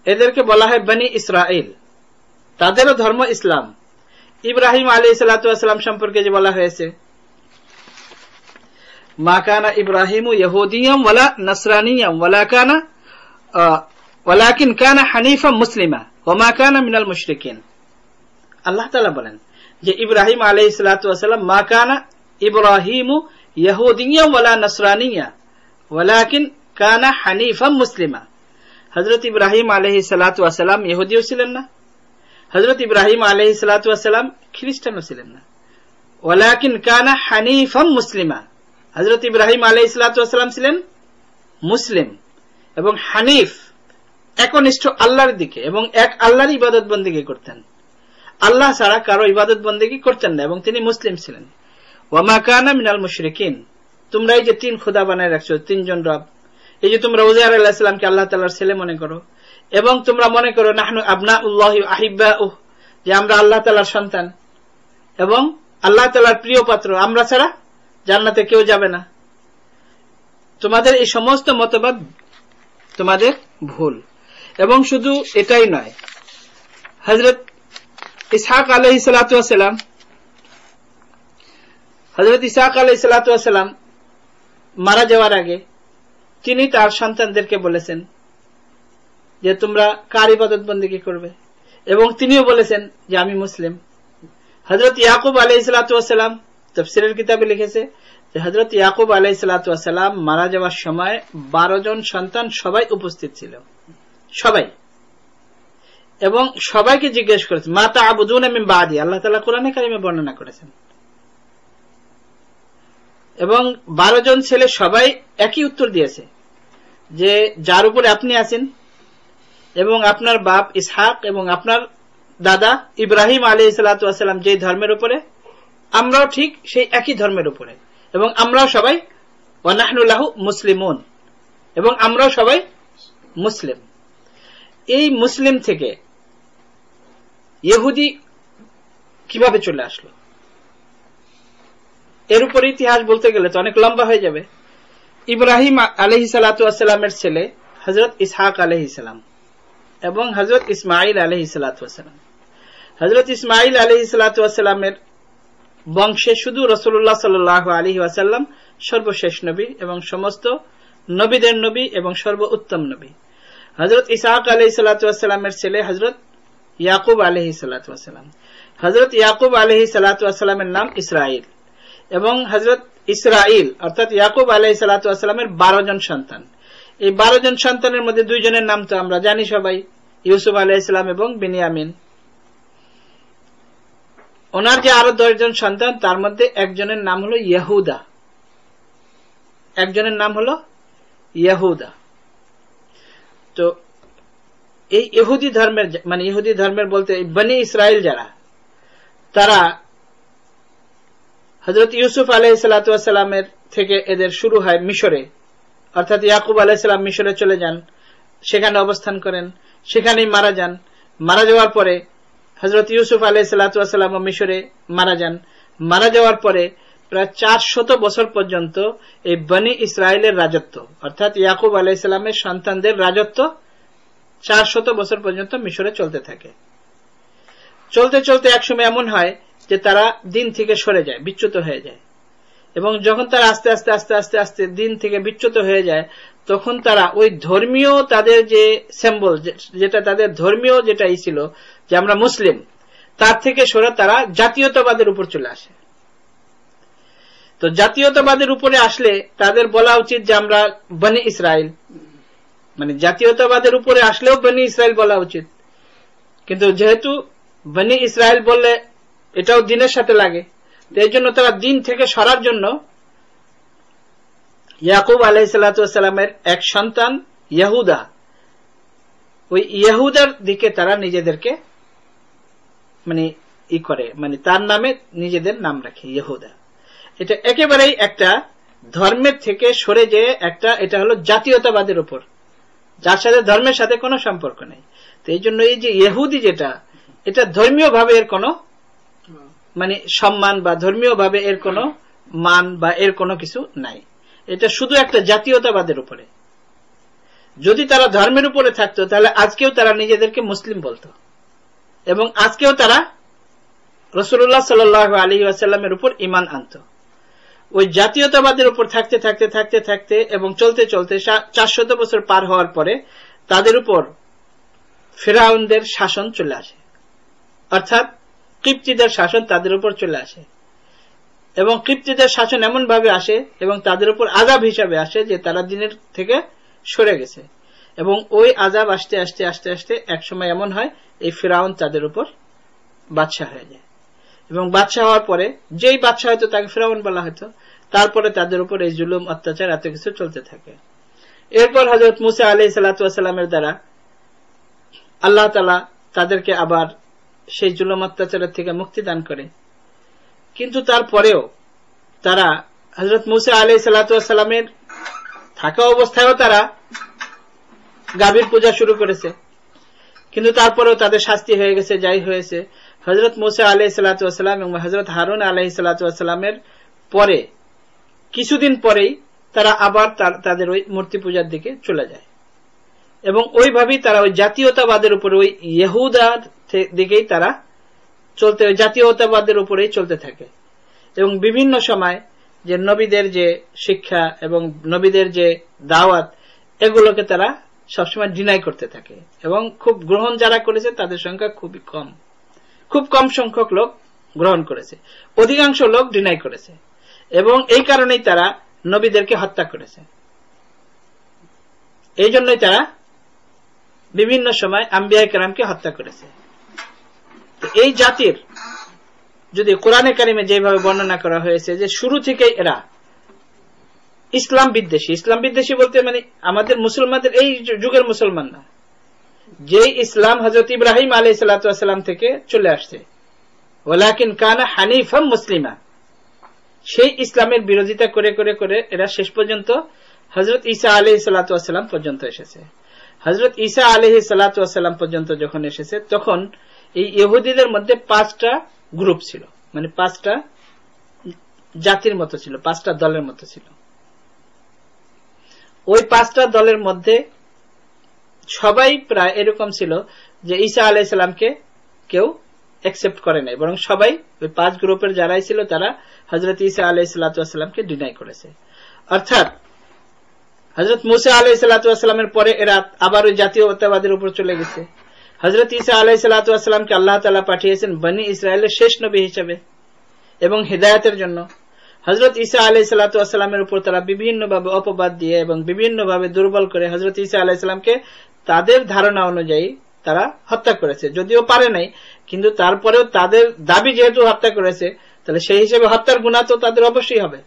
এদেরকে বলা হয় বনি ইসরাইল, তাদেরও ধর্ম ইসলাম। ইব্রাহিম আলাইহিস সালাতু ওয়াস সালাম সম্পর্কে যে বলা হয়েছে মা কানা ইব্রাহিমু ইহুদিয়াম ওয়ালা নাসরানিয়াম ওয়ালাকিন কানা হানিফাম মুসলিমা ওয়া মা কানা মিনাল মুশরিকিন, আল্লাহ তাআলা বলেন যে ইব্রাহিম আলাইহিস সালাতু ওয়াস সালাম মা কানা ইব্রাহিমু ইহুদিয়াম ওয়ালা নাসরানিয়া ওয়ালাকিন কানা হানিফাম মুসলিমা, হযরত ইব্রাহিম আলাইহিস সালাতু ওয়াস সালাম ইহুদিও ছিলেন না, হযরত ইব্রাহিম আলাইহিস সালাতু ওয়াস সালাম খ্রিস্টানও ছিলেন না, ওয়ালাকিন কানা হানিফাম মুসলিমা, হযরত ইব্রাহিম আলাইহিস সালাতু ওয়াস সালাম ছিলেন মুসলিম এবং হানিফ, একনিষ্ঠ আল্লাহর দিকে, এবং এক আল্লাহর ইবাদত বন্দেগী করতেন, আল্লাহ ছাড়া কারো ইবাদত বন্দেগী করতেন না, এবং তিনি মুসলিম ছিলেন। ওয়া মা কানা মিনাল মুশরিকিন, তোমরা এই যে তিন খোদা বানায় রাখছো, তিনজন রব, এই যে তোমরা উযাইর আলাইহিস সালামকে আল্লাহ তাআলার ছেলে মনে করো, এবং তোমরা মনে করো নাহনু আবনাউল্লাহি ওয়া আহিব্বাউহু, যে আমরা আল্লাহ তাআলার সন্তান এবং আল্লাহ তাআলার প্রিয় পাত্র, আমরা ছাড়া জান্নাতে কেউ যাবে না, তোমাদের এই সমস্ত মতবাদ তোমাদের ভুল। এবং শুধু এটাই নয়, হযরত ইসহাক আলাইহিস সালাতু ওয়াস সালাম, হযরত ইসহাক আলাইহিস সালাতু ওয়াস সালাম মারা যাওয়ার আগে তিনি তার সন্তানদেরকে বলেছেন যে তোমরা কার ইবাদত বন্দেগী করবে, এবং তিনিও বলেছেন যে আমি মুসলিম। হযরত ইয়াকুব আলাইহিস সালাতু ওয়াস সালাম তাফসীরের কিতাবে লিখেছে যে হযরত ইয়াকুব আলাইহিস সালাতু ওয়াস সালাম মারা যাওয়ার সময় 12 জন সন্তান সবাই উপস্থিত ছিল, সবাই, এবং সবাইকে জিজ্ঞেস করেছেন মা তা'বুদুনা মিন বাদি, আল্লাহ তাআলা কোরআনে কারিমে বর্ণনা করেছেন, এবং 12 জন ছেলে সবাই একই উত্তর দিয়েছে যে যার উপরে আপনি আছেন এবং আপনার বাপ ইসহাক এবং আপনার দাদা ইব্রাহিম আলাইহিসসালাতু ওয়াস সালাম যে ধর্মের উপরে, আমরাও ঠিক সেই একই ধর্মের উপরে, এবং আমরাও সবাই ওয়া নাহনু লাহু মুসলিমুন, এবং আমরাও সবাই মুসলিম। এই মুসলিম থেকে ইহুদি কিভাবে চলে আসলো, এর উপর ইতিহাস বলতে গেলে তো অনেক লম্বা হয়ে যাবে। ইব্রাহিম আলাইহিসসালাতু ওয়াস সালামের ছেলে হযরত ইসহাক আলাইহিস সালাম এবং হযরত ইসমাঈল আলাইহিসসালাতু ওয়াস সালাম। হযরত ইসমাঈল আলাইহিসসালাতু ওয়াস সালামের বংশে শুধু রাসূলুল্লাহ সাল্লাল্লাহু আলাইহি ওয়াসাল্লাম সর্বশেষ নবী এবং সমস্ত নবীদের নবী এবং সর্বোত্তম নবী। হযরত ইসহাক আলাইহিসসালাতু ওয়াস সালামের ছেলে হযরত ইয়াকুব আলাইহিসসালাতু ওয়াস সালাম। হযরত ইয়াকুব আলাইহিসসালাতু ওয়াস সালামের নাম ইসরাঈল, এবং হযরত ইসরাঈল অর্থাৎ ইয়াকুব আলাইহিসসালাতু ওয়াস সালামের 12 জন সন্তান। এই 12 জন সন্তানের মধ্যে 2 জনের নাম তো আমরা জানি সবাই, ইউসুফ আলাইহিস সালাম এবং বিনিয়ামিন। ওনার যে আরো 10 জন সন্তান, তার মধ্যে একজনের নাম হলো ইহুদা, একজনের নাম হলো ইহুদা। তো এই ইহুদি ধর্মের, মানে ইহুদি ধর্মের বলতে বনি ইসরাইল যারা, তারা হযরত ইউসুফ আলাইহিসসালাতু ওয়াস সালামের থেকে এদের শুরু হয় মিশরে, অর্থাৎ ইয়াকুব আলাইহিস সালাম মিশরে চলে যান, সেখানে অবস্থান করেন, সেখানেই মারা যান। মারা যাওয়ার পরে হযরত ইউসুফ আলাইহিসসালাতু ওয়াস সালাম মিশরে মারা যান। মারা যাওয়ার পরে প্রায় 400 বছর পর্যন্ত এই বনি ইসরায়েলের রাজত্ব, অর্থাৎ ইয়াকুব আলাইহিস সালামের সন্তানদের রাজত্ব 400 বছর পর্যন্ত মিশরে চলতে থাকে। চলতে চলতে একসময় এমন হয় যে তারা দিন থেকে সরে যায়, বিচ্যুত হয়ে যায়, এবং যখন তারা আস্তে আস্তে আস্তে আস্তে আস্তে দিন থেকে বিচ্যুত হয়ে যায়, তখন তারা ওই ধর্মীয় তাদের যে সিম্বল, যেটা তাদের ধর্মীয় যেটাই ছিল যে আমরা মুসলিম, তার থেকে সরে তারা জাতীয়তাবাদের উপর চলে আসে। তো জাতীয়তাবাদের উপরে আসলে তাদের বলা উচিত যে আমরা বনি ইসরাইল, মানে জাতীয়তাবাদের উপরে আসলেও বনি ইসরাইল বলা উচিত, কিন্তু যেহেতু বনি ইসরাইল বললে এটাও দিনের সাথে লাগে, এই জন্য তারা দিন থেকে সরার জন্য ইয়াকুব আলাইহিসসালাতু ওয়াস সালামের এক সন্তান ইহুদা, ওই ইহুদার দিকে তারা নিজেদেরকে মানে করে, মানে তার নামে নিজেদের নাম রাখে ইহুদা। এটা একেবারেই একটা ধর্মের থেকে সরে যে একটা, এটা হলো জাতীয়তাবাদের উপর, যার সাথে ধর্মের সাথে কোনো সম্পর্ক নেই। তো এই জন্য এই যে ইহুদি যেটা, এটা ধর্মীয় ভাবে এর কোনো মানে সম্মান বা ধর্মীয় ভাবে এর কোনো মান বা এর কোনো কিছু নাই, এটা শুধু একটা জাতীয়তাবাদের উপরে। যদি তারা ধর্মের উপরে থাকতো তাহলে আজকেও তারা নিজেদেরকে মুসলিম বলতো, এবং আজকেও তারা রাসূলুল্লাহ সাল্লাল্লাহু আলাইহি ওয়াসাল্লামের উপর ঈমান আনতো। ওই জাতীয়তাবাদের উপর থাকতে থাকতে থাকতে থাকতে এবং চলতে চলতে 400 বছর পার হওয়ার পরে তাদের উপর ফিরআউনদের শাসন চলে আসে, অর্থাৎ কিপ্তিদের শাসন তাদের উপর চলে আসে। এবং কিপ্তিদের শাসন এমন ভাবে আসে এবং তাদের উপর আযাব হিসাবে আসে যে তারা দিনের থেকে সরে গেছে, এবং ওই আযাব আসতে আসতে আসতে আসতে একসময় এমন হয় এই ফিরআউন তাদের উপর বাদশাহ হয়ে যায়, এবং বাদশাহ হওয়ার পরে যেই বাদশাহ হয়তো তাকে ফিরআউন বলা হতো, তারপরে তাদের উপর এই জুলুম অত্যাচার এত কিছু চলতে থাকে। এরপর হযরত মুসা আলাইহিসসালাতু ওয়াস সালামের দ্বারা আল্লাহ তাআলা তাদেরকে আবার সেই জুলুম অত্যাচারের থেকে মুক্তি দান করে, কিন্তু তারপরেও তারা হযরত মুসা আলাইহিসসালাতু ওয়াস সালামের থাকা অবস্থায়ও তারা গাভীর পূজা শুরু করেছে, কিন্তু তারপরেও তাদের শাস্তি হয়ে গেছে যাই হয়েছে। হযরত মুসা আলাইহিসসালাতু ওয়াস সালাম এবং হযরত হারুন আলাইহিসসালাতু ওয়াস সালামের পরে কিছুদিন পরেই তারা আবার তাদের ওই মূর্তি পূজার দিকে চলে যায়, এবং ওইভাবেই তারা ওই জাতীয়তাবাদের উপরে, ওই ইহুদার দিকেই তারা চলতে, ওই জাতীয়তাবাদের উপরেই চলতে থাকে। এবং বিভিন্ন সময় যে নবীদের যে শিক্ষা এবং নবীদের যে দাওয়াত, এগুলোকে তারা সবসময় ডিনাই করতে থাকে, এবং খুব গ্রহণ যারা করেছে তাদের সংখ্যা খুবই কম, খুব কম সংখ্যক লোক গ্রহণ করেছে, অধিকাংশ লোক ডিনাই করেছে, এবং এই কারণেই তারা নবীদেরকে হত্যা করেছে। এই জন্যই তারা বিভিন্ন সময় আম্বিয়া কেরামকে হত্যা করেছে। এই জাতির যদি কোরআনে কারিমে যেভাবে বর্ণনা করা হয়েছে যে শুরু থেকেই এরা ইসলাম বিদ্বেষী, ইসলাম বিদ্বেষী বলতে মানে আমাদের মুসলমানদের এই যুগের মুসলমান না, যে ইসলাম হযরত ইব্রাহিম আলাইহিস সালাম থেকে চলে আসছে, ওয়ালাকিন কানা হানিফাম মুসলিমা, সেই ইসলামের বিরোধিতা করে করে করে এরা শেষ পর্যন্ত হযরত ঈসা আলাইহিস সালাম পর্যন্ত এসেছে। হযরত ঈসা আলাইহিস সালাম পর্যন্ত যখন এসেছে, তখন এই ইহুদিদের মধ্যে 5টা গ্রুপ ছিল, মানে 5টা জাতির মতো ছিল, 5টা দলের মতো ছিল। ওই 5টা দলের মধ্যে সবাই প্রায় এরকম ছিল যে ঈসা আলাইহিস সালামকে কেউ অ্যাকসেপ্ট করে নাই, বরং সবাই ওই 5 গ্রুপের যারাই ছিল তারা হযরত ঈসা আলাইহিস সালামকে ডিনাই করেছে। অর্থাৎ হযরত মুসা আলাইহিস সালামের পরে এরা আবার ওই জাতীয়তাবাদের উপর চলে গেছে। হযরত ঈসা আলাইহিস সালামকে আল্লাহ তাআলা পাঠিয়েছেন বনি ইসরায়েলের শেষ নবী হিসেবে এবং হিদায়াতের জন্য। হযরত ঈসা আলাইহিস সালামের উপর তারা বিভিন্নভাবে অপবাদ দিয়ে এবং বিভিন্নভাবে দুর্বল করে হযরত ঈসা আলাইহিস সালামকে তাদের ধারণা অনুযায়ী তারা হত্যা করেছে, যদিও পারে নাই, কিন্তু তারপরেও তাদের দাবি যেহেতু হত্যা করেছে, তাহলে সেই হিসেবে হত্যার গুনাহ তো তাদের অবশ্যই হবে।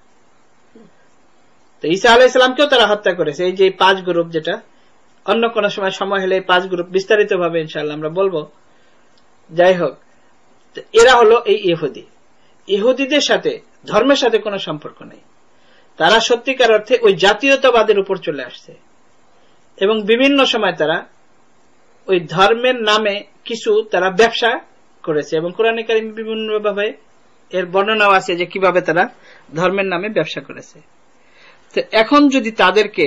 তো ঈসা আলাইহিস সালামকেও তারা হত্যা করেছে। এই যে 5 গ্রুপ, যেটা অন্য কোন সময় হলে 5 গ্রুপ বিস্তারিত ভাবে ইনশাআল্লাহ আমরা বলবো। যাই হোক, এরা হলো এই ইহুদি। ইহুদিদের সাথে ধর্মের সাথে কোনো সম্পর্ক নেই, তারা সত্যিকার অর্থে ওই জাতীয়তাবাদের উপর চলে আসছে এবং বিভিন্ন সময় তারা ওই ধর্মের নামে কিছু তারা ব্যবসা করেছে এবং কোরআনে কারিমে বিভিন্নভাবে এর বর্ণনাও আছে যে কিভাবে তারা ধর্মের নামে ব্যবসা করেছে। তো এখন যদি তাদেরকে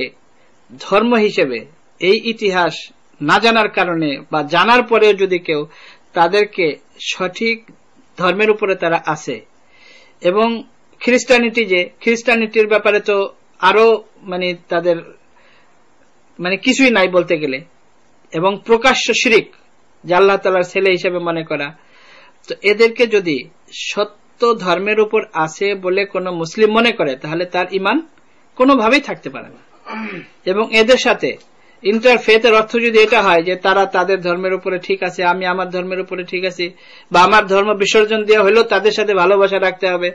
ধর্ম হিসেবে এই ইতিহাস না জানার কারণে বা জানার পরেও যদি কেউ তাদেরকে সঠিক ধর্মের উপরে তারা আছে, এবং খ্রিস্টানিটির ব্যাপারে তো আরো মানে তাদের মানে কিছুই নাই বলতে গেলে, এবং প্রকাশ্য শিরিক, যে আল্লাহ তাআলার ছেলে হিসেবে মনে করা, তো এদেরকে যদি সত্য ধর্মের উপর আছে বলে কোন মুসলিম মনে করে, তাহলে তার ঈমান কোনোভাবেই থাকতে পারে না। এবং এদের সাথে ইন্টারফেথের অর্থ যদি এটা হয় যে তারা তাদের ধর্মের উপরে ঠিক আছে, আমি আমার ধর্মের উপরে ঠিক আছি, বা আমার ধর্ম বিসর্জন দেওয়া হলেও তাদের সাথে ভালোবাসা রাখতে হবে,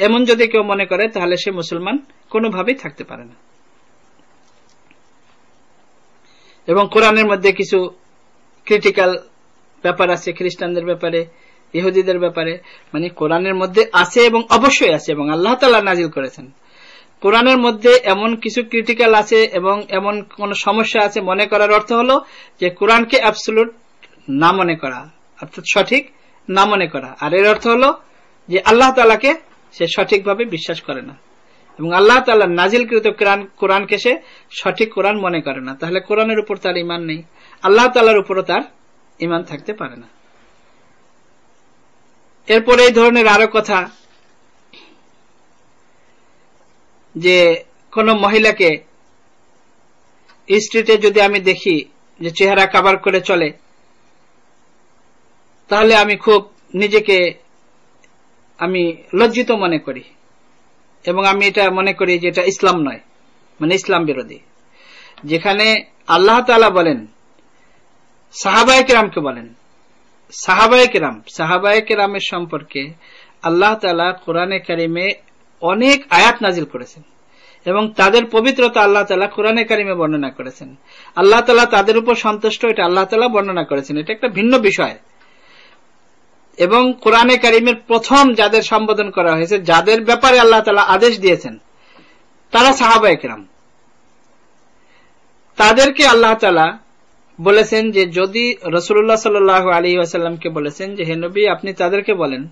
এমন যদি কেউ মনে করে, তাহলে সে মুসলমান কোনোভাবেই থাকতে পারে না। এবং কোরআনের মধ্যে কিছু ক্রিটিক্যাল ব্যাপার আছে খ্রিস্টানদের ব্যাপারে, ইহুদিদের ব্যাপারে, মানে কোরআনের মধ্যে আছে এবং অবশ্যই আছে, এবং আল্লাহ তাআলা নাজিল করেছেন। কোরআনের মধ্যে এমন কিছু ক্রিটিক্যাল আছে এবং এমন কোন সমস্যা আছে মনে করার অর্থ হলো যে কোরআনকে অ্যাবসলিউট না মনে করা, অর্থাৎ সঠিক না মনে করা। আর এর অর্থ হলো যে আল্লাহ তাআলাকে সে সঠিকভাবে বিশ্বাস করে না এবং আল্লাহ তাআলা নাজিলকৃত কোরআনকে সে সঠিক কোরআন মনে করে না, তাহলে কোরআনের উপর তার ঈমান নেই, আল্লাহ তাআলার উপরও তার ঈমান থাকতে পারে না। এরপরে এই ধরনের আরো কথা, যে কোন মহিলাকে স্ট্রিটে যদি আমি দেখি যে চেহারা কাভার করে চলে, তাহলে আমি খুব নিজেকে আমি লজ্জিত মনে করি এবং আমি এটা মনে করি যে এটা ইসলাম নয়, মানে ইসলাম বিরোধী। যেখানে আল্লাহ তাআলা বলেন, সাহাবায়ে কেরামকে বলেন, সাহাবায়ে কেরামের সম্পর্কে আল্লাহ তাআলা কোরআনে কারিমে অনেক আয়াত নাজিল করেছেন এবং তাদের পবিত্রতা আল্লাহ তাআলা কোরআনে কারিমে বর্ণনা করেছেন। আল্লাহ তাআলা তাদের উপর সন্তুষ্ট, এটা আল্লাহ তাআলা বর্ণনা করেছেন, এটা একটা ভিন্ন বিষয়। এবং কোরআনে কারিমের প্রথম যাদের সম্বোধন করা হয়েছে, যাদের ব্যাপারে আল্লাহ তাআলা আদেশ দিয়েছেন, তারা সাহাবায়ে কেরাম। তাদেরকে আল্লাহ তাআলা বলেছেন যে যদি রাসূলুল্লাহ সাল্লাল্লাহু আলাইহি ওয়াসাল্লামকে বলেছেন যে হে নবী, আপনি তাদেরকে বলেন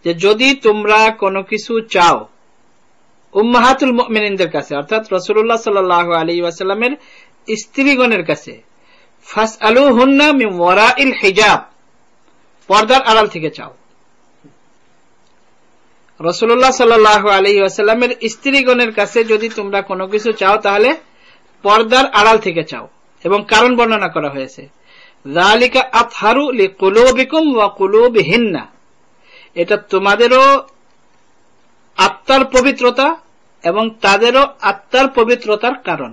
যে যদি তোমরা কোনো কিছু চাও উম্মাহাতুল মুমিনিনদের কাছে, অর্থাৎ রাসূলুল্লাহ সাল্লাল্লাহু আলাইহি ওয়াসাল্লামের স্ত্রীগণের কাছে, ফাসআলুহুন্না মিন ওয়ারাইল হিজাব, পর্দার আড়াল থেকে চাও। রাসূলুল্লাহ সাল্লাল্লাহু আলাইহি ওয়াসাল্লামের স্ত্রীগণের কাছে যদি তোমরা কোনো কিছু চাও, তাহলে পর্দার আড়াল থেকে চাও। এবং কারণ বর্ণনা করা হয়েছে, যালিকা আতহারু লিকুলুবিকুম ওয়া কুলুবিহিন্না, এটা তোমাদেরও আত্মার পবিত্রতা এবং তাদেরও আত্মার পবিত্রতার কারণ।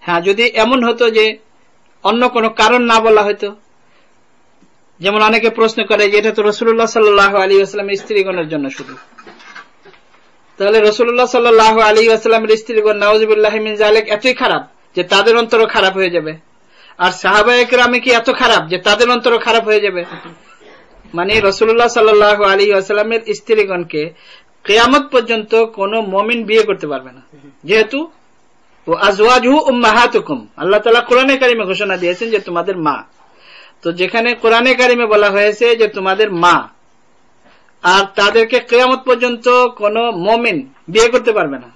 হ্যাঁ, যদি এমন হতো যে অন্য কোনো কারণ না বলা হতো, যেমন অনেকে প্রশ্ন করে যে এটা তো রাসূলুল্লাহ সাল্লাল্লাহু আলাইহি ওয়াসাল্লামের স্ত্রীগণের জন্য শুধু, তাহলে রাসূলুল্লাহ সাল্লাল্লাহু আলাইহি ওয়াসাল্লামের স্ত্রীগণ নাউযুবিল্লাহি মিন যালিক এতই খারাপ যে তাদের অন্তরও খারাপ হয়ে যাবে, আর সাহাবায়ে কেরামে কি এত খারাপ যে তাদের অন্তরও খারাপ হয়ে যাবে? মানে রাসূলুল্লাহ সাল্লাল্লাহু আলাইহি ওয়াসাল্লামের স্ত্রীগণকে কিয়ামত পর্যন্ত কোন মুমিন বিয়ে করতে পারবে না, যেহেতু ওয়া আজওয়াজুহু উম্মাহাতুকুম, আল্লাহ তাআলা কোরআনে কারিমে ঘোষণা দিয়েছেন যে তোমাদের মা। তো যেখানে কোরআনে কারিমে বলা হয়েছে যে তোমাদের মা, আর তাদেরকে কিয়ামত পর্যন্ত কোন মুমিন বিয়ে করতে পারবে না।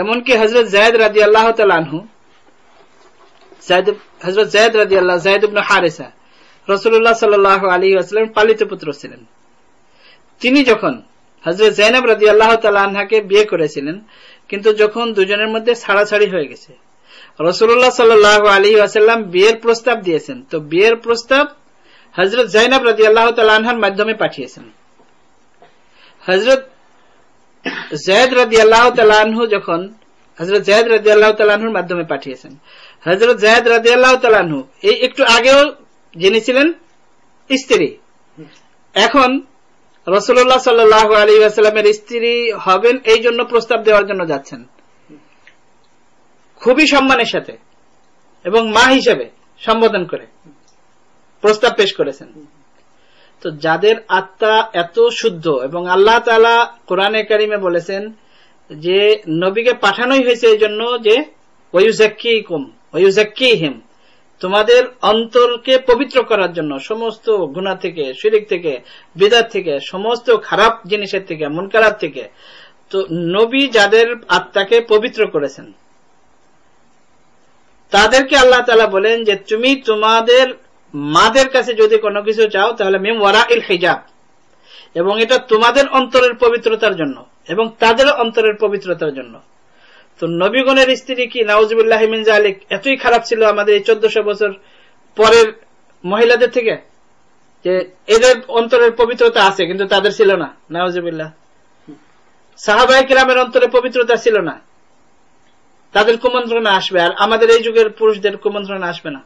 এমনকি হযরত যায়েদ রাদিয়াল্লাহু তাআলা আনহু, হযরত যায়েদ রাদিয়াল্লাহু, যায়েদ ইবনে হারিসা রাসূলুল্লাহ সাল্লাল্লাহু আলাইহি ওয়াসাল্লাম পালিত পুত্র ছিলেন। তিনি যখন হযরত যায়েনব রাদিয়াল্লাহু তাআলা আনহাকে বিয়ে করেছিলেন, কিন্তু যখন দুজনের মধ্যে ছাড়াছাড়ি হয়ে গেছে, রাসূলুল্লাহ সাল্লাল্লাহু আলাইহি ওয়াসাল্লাম বিয়ের প্রস্তাব দিয়েছেন। তো বিয়ের প্রস্তাব হযরত যায়েনব রাদিয়াল্লাহু তাআলা আনহার মাধ্যমে পাঠিয়েছেন। হযরত যায়েদ রাদিয়াল্লাহু তাআলা আনহু যখন হযরত যায়েদ রাদিয়াল্লাহু তাআলা আনহুর মাধ্যমে পাঠিয়েছেন, হযরত যায়েদ রাদিয়াল্লাহু তাআলা আনহু এই একটু আগেও যিনি ছিলেন স্ত্রী, এখন রাসূলুল্লাহ সাল্লাল্লাহু আলাইহি ওয়াসাল্লামের স্ত্রী হবেন এই জন্য প্রস্তাব দেওয়ার জন্য যাচ্ছেন, খুবই সম্মানের সাথে এবং মা হিসেবে সম্বোধন করে প্রস্তাব পেশ করেছেন। তো যাদের আত্মা এত শুদ্ধ, এবং আল্লাহ তাআলা কোরআনে কারিমে বলেছেন যে নবীকে পাঠানোই হয়েছে এই জন্য যে ওয়ায়ুযাক্কিকুম ওয়ায়ুযাক্কিহিম, তোমাদের অন্তরকে পবিত্র করার জন্য, সমস্ত গুনাহ থেকে, শিরক থেকে, বিদআত থেকে, সমস্ত খারাপ জিনিসের থেকে, মুনকারাত থেকে। তো নবী যাদের আত্মাকে পবিত্র করেছেন তাদেরকে আল্লাহ তাআলা বলেন যে তুমি তোমাদের মাদের কাছে যদি কোনো কিছু চাও তাহলে মিন ওয়ারাইল হিজাব, এবং এটা তোমাদের অন্তরের পবিত্রতার জন্য এবং তাদের অন্তরের পবিত্রতার জন্য। তো নবীগণের স্ত্রী কি নাউজুবিল্লাহি মিন যালিক এতই খারাপ ছিল আমাদের এই 1400 বছর পরের মহিলাদের থেকে, যে এদের অন্তরের পবিত্রতা আছে কিন্তু তাদের ছিল না? নাউজুবিল্লাহ। সাহাবায়ে কেরামের অন্তরে পবিত্রতা ছিল না, তাদের কুমন্ত্রণা আসবে, আর আমাদের এই যুগের পুরুষদের কুমন্ত্রণা আসবে না।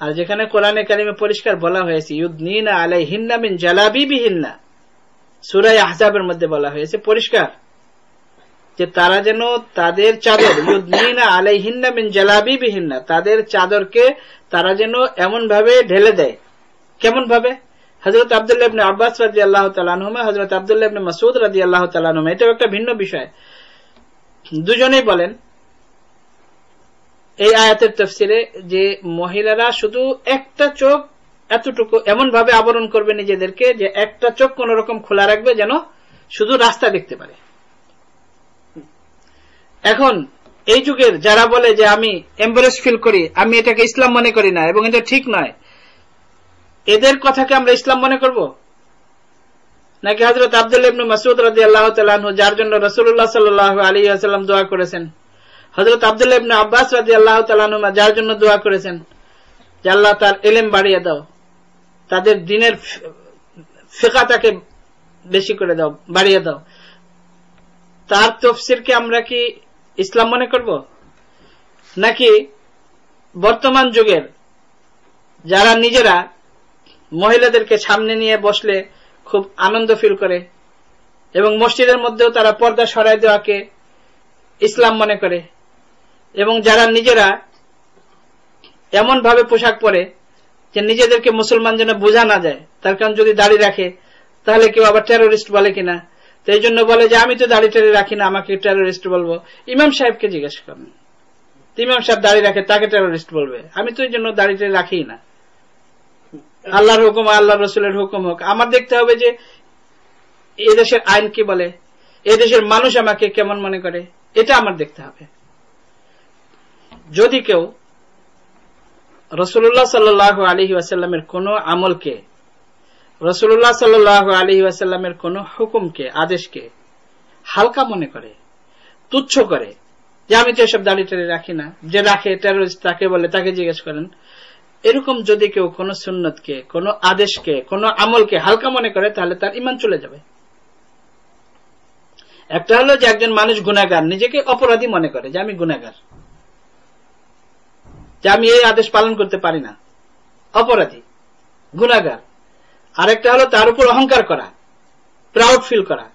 আর যেখানে কোরআনে কারিমে পরিষ্কার বলা হয়েছে ইউদনিনা আলাইহিন্না মিন জালাবিবিহিন্না, সূরা আহজাবের মধ্যে বলা হয়েছে পরিষ্কার যে তারা যেন তাদের চাদর, ইউদনিনা আলাইহিন্না মিন জালাবিবিহিন্না, তাদের চাদরকে তারা যেন এমন ভাবে ঢেলে দেয়। কেমন ভাবে? হযরত আব্দুল্লাহ ইবনে আব্বাস রাদিয়াল্লাহু তাআলা আনহুমা, হযরত আব্দুল্লাহ ইবনে মাসউদ রাদিয়াল্লাহু তাআলা আনহুমা, এটাও একটা ভিন্ন বিষয়, দুজনেই বলেন এই আয়াতের তাফসিরে যে মহিলারা শুধু একটা চোখ এতটুকু এমন ভাবে আবরণ করবে নিজেদেরকে যে একটা চোখ কোন রকম খোলা রাখবে যেন শুধু রাস্তা দেখতে পারে। এখন এই যুগের যারা বলে যে আমি এম্বারেস ফিল করি, আমি এটাকে ইসলাম মনে করি না এবং এটা ঠিক নয়, এদের কথাকে আমরা ইসলাম মনে করব নাকি হযরত আব্দুল্লাহ ইবনে মাসউদ রাদিয়াল্লাহু তাআলা আনহু যার জন্য রাসূলুল্লাহ সাল্লাল্লাহু আলাইহি ওয়াসাল্লাম দোয়া করেছেন, হযরত আব্দুল্লাহ ইবনে আব্বাস রাদিয়াল্লাহু তাআলা আনহুমা যার জন্য দোয়া করেছেন যে আল্লাহ তার ইলম বাড়িয়ে দাও, তাদের দ্বীনের ফিকহটাকে বেশি করে দাও, বাড়িয়ে দাও, তার তাফসীরকে আমরা কি ইসলাম মনে করব? নাকি বর্তমান যুগের যারা নিজেরা মহিলাদেরকে সামনে নিয়ে বসলে খুব আনন্দ ফিল করে এবং মসজিদের মধ্যেও তারা পর্দা সরাই দেওয়াকে ইসলাম মনে করে, এবং যারা নিজেরা এমন ভাবে পোশাক পরে যে নিজেদেরকে মুসলমান যেন বোঝা না যায়, তার কারণ যদি দাড়ি রাখে তাহলে কেউ আবার টেরোরিস্ট বলে কিনা, তো এই জন্য বলে যে আমি তো দাড়ি টাড়ি রাখি না, আমাকে টেরোরিস্ট বলবো। ইমাম সাহেবকে জিজ্ঞেস করেন, ইমাম সাহেব দাড়ি রাখে, তাকে টেরোরিস্ট বলবে? আমি তো এই জন্য দাড়ি টাড়ি রাখি না, আল্লাহর হুকুম আল্লাহ রসুলের হুকুম হোক। আমার দেখতে হবে যে এদেশের আইন কি বলে, এদেশের মানুষ আমাকে কেমন মনে করে, এটা আমার দেখতে হবে। যদি কেউ রাসূলুল্লাহ সাল্লাল্লাহু আলাইহি ওয়াসাল্লামের কোন আমলকে, রাসূলুল্লাহ সাল্লাল্লাহু আলাইহি ওয়াসাল্লামের কোন হুকুমকে, আদেশকে হালকা মনে করে, তুচ্ছ করে, যে আমি তো এসব দাড়ি টাড়ি রাখি না, যে রাখে টেরোরিস্ট তাকে বলে, তাকে জিজ্ঞেস করেন। এরকম যদি কেউ কোন সুন্নতকে, কোন আদেশকে, কোন আমলকে হালকা মনে করে তাহলে তার ঈমান চলে যাবে। একটা হলো যে একজন মানুষ গুনাহগার, নিজেকে অপরাধী মনে করে যে আমি গুনাহগার, যে আমি এই আদেশ পালন করতে পারি না, অপরাধী, গুনাহগার। আরেকটা হলো তার উপর অহংকার করা, প্রাউড ফিল করা,